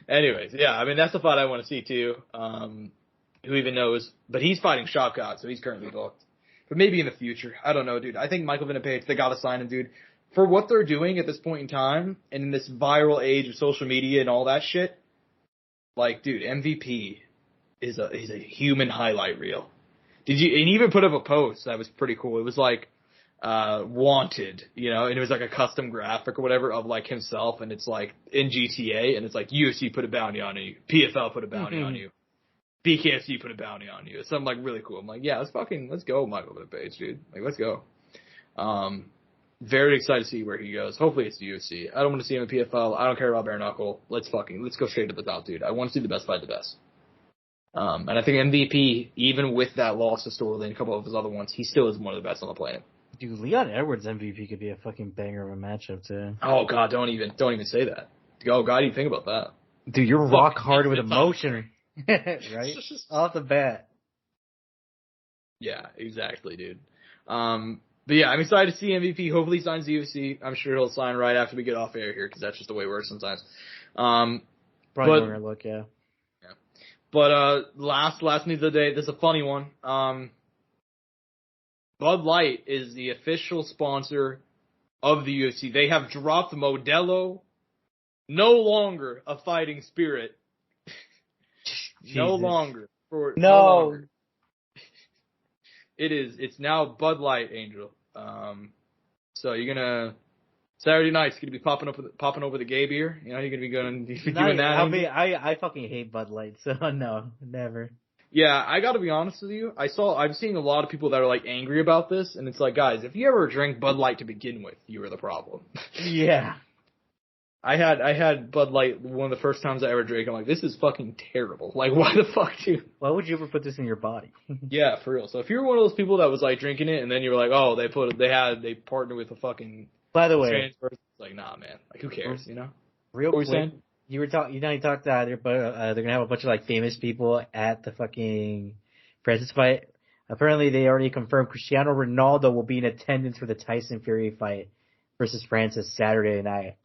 Anyways, yeah, I mean, that's the fight I want to see, too. Who even knows? But he's fighting Shavkat, so he's currently booked. But maybe in the future. I don't know, dude. I think Michael Venom Page, they gotta sign him, dude. For what they're doing at this point in time, and in this viral age of social media and all that shit, like, dude, MVP is a human highlight reel. And he even put up a post that was pretty cool. It was like, wanted, you know, and it was like a custom graphic or whatever of like himself, and it's like in GTA, and it's like UFC put a bounty on you, PFL put a bounty on you, BKFC put a bounty on you. It's something like really cool. I'm like, yeah, let's go, Michael Venom Page, dude. Like, let's go. Very excited to see where he goes. Hopefully it's the UFC. I don't want to see him in PFL. I don't care about bare knuckle. Let's go straight to the top, dude. I want to see the best fight the best. And I think MVP, even with that loss to Sterling and a couple of his other ones, he still is one of the best on the planet. Dude, Leon Edwards MVP could be a fucking banger of a matchup too. Oh God, don't even say that. Oh God, you think about that. Dude, you're rock hard with emotion. Right? Off the bat. Yeah, exactly, dude. But yeah, I'm excited to see MVP. Hopefully he signs the UFC. I'm sure he'll sign right after we get off air here, because that's just the way it works sometimes. Probably gonna look, yeah. Yeah. But last news of the day, this is a funny one. Bud Light is the official sponsor of the UFC. They have dropped Modelo. No longer a fighting spirit. No longer. No longer. It's now Bud Light, Angel. So you're gonna Saturday night's gonna be popping over the gay beer. You know, you're gonna be doing that. I fucking hate Bud Light, so no, never. Yeah, I gotta be honest with you. I'm seeing a lot of people that are like angry about this, and it's like, guys, if you ever drank Bud Light to begin with, you were the problem. Yeah. I had Bud Light one of the first times I ever drank. I'm like, this is fucking terrible. Like, why the fuck, dude? Why would you ever put this in your body? Yeah, for real. So if you're one of those people that was like drinking it and then you were like, oh, they partnered with a fucking. By the way, trans person. It's like, nah, man. Like, who cares? You know. Real quick, you talked about they're gonna have a bunch of like famous people at the fucking Francis fight. Apparently, they already confirmed Cristiano Ronaldo will be in attendance for the Tyson Fury fight versus Francis Saturday night.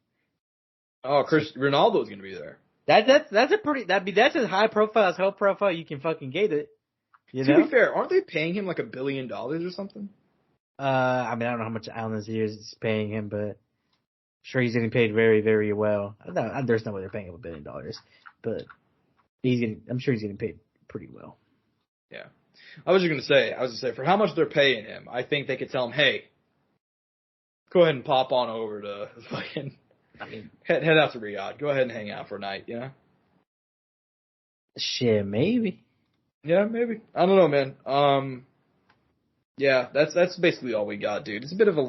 Oh, Ronaldo's gonna be there. That's as high profile you can fucking get it. You know? To be fair, aren't they paying him like $1 billion or something? I mean, I don't know how much Alan Sears is paying him, but I'm sure he's getting paid very, very well. No, there's no way they're paying him $1 billion, but I'm sure he's getting paid pretty well. Yeah. I was just gonna say, for how much they're paying him, I think they could tell him, hey, go ahead and pop on over to fucking. I mean, head out to Riyadh. Go ahead and hang out for a night, you know? Shit, maybe. Yeah, maybe. I don't know, man. Yeah, that's basically all we got, dude. It's a bit of a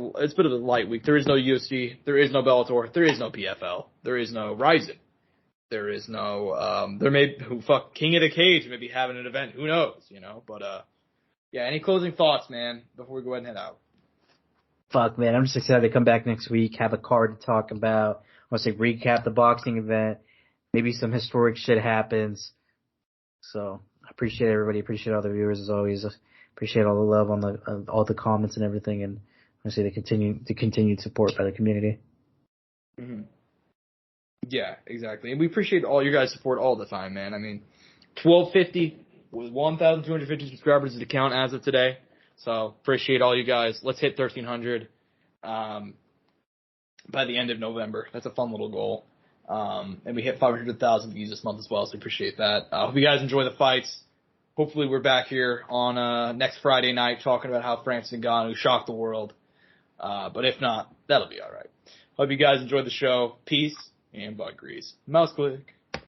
light week. There is no UFC. There is no Bellator. There is no PFL. There is no Ryzen. There is no King of the Cage may be having an event. Who knows, you know? But yeah. Any closing thoughts, man, before we go ahead and head out? Fuck, man, I'm just excited to come back next week, have a card to talk about. I want to say recap the boxing event. Maybe some historic shit happens. So I appreciate everybody. Appreciate all the viewers as always. Appreciate all the love on all the comments and everything, and I say the continued support by the community. Mm-hmm. Yeah, exactly. And we appreciate all your guys' support all the time, man. I mean, 1,250 with 1,250 subscribers is the count as of today. So appreciate all you guys. Let's hit 1,300 by the end of November. That's a fun little goal. And we hit 500,000 views this month as well, so appreciate that. Hope you guys enjoy the fights. Hopefully we're back here on next Friday night talking about how Francis Ngannou shocked the world. But if not, that'll be all right. Hope you guys enjoyed the show. Peace and bud grease. Mouse click.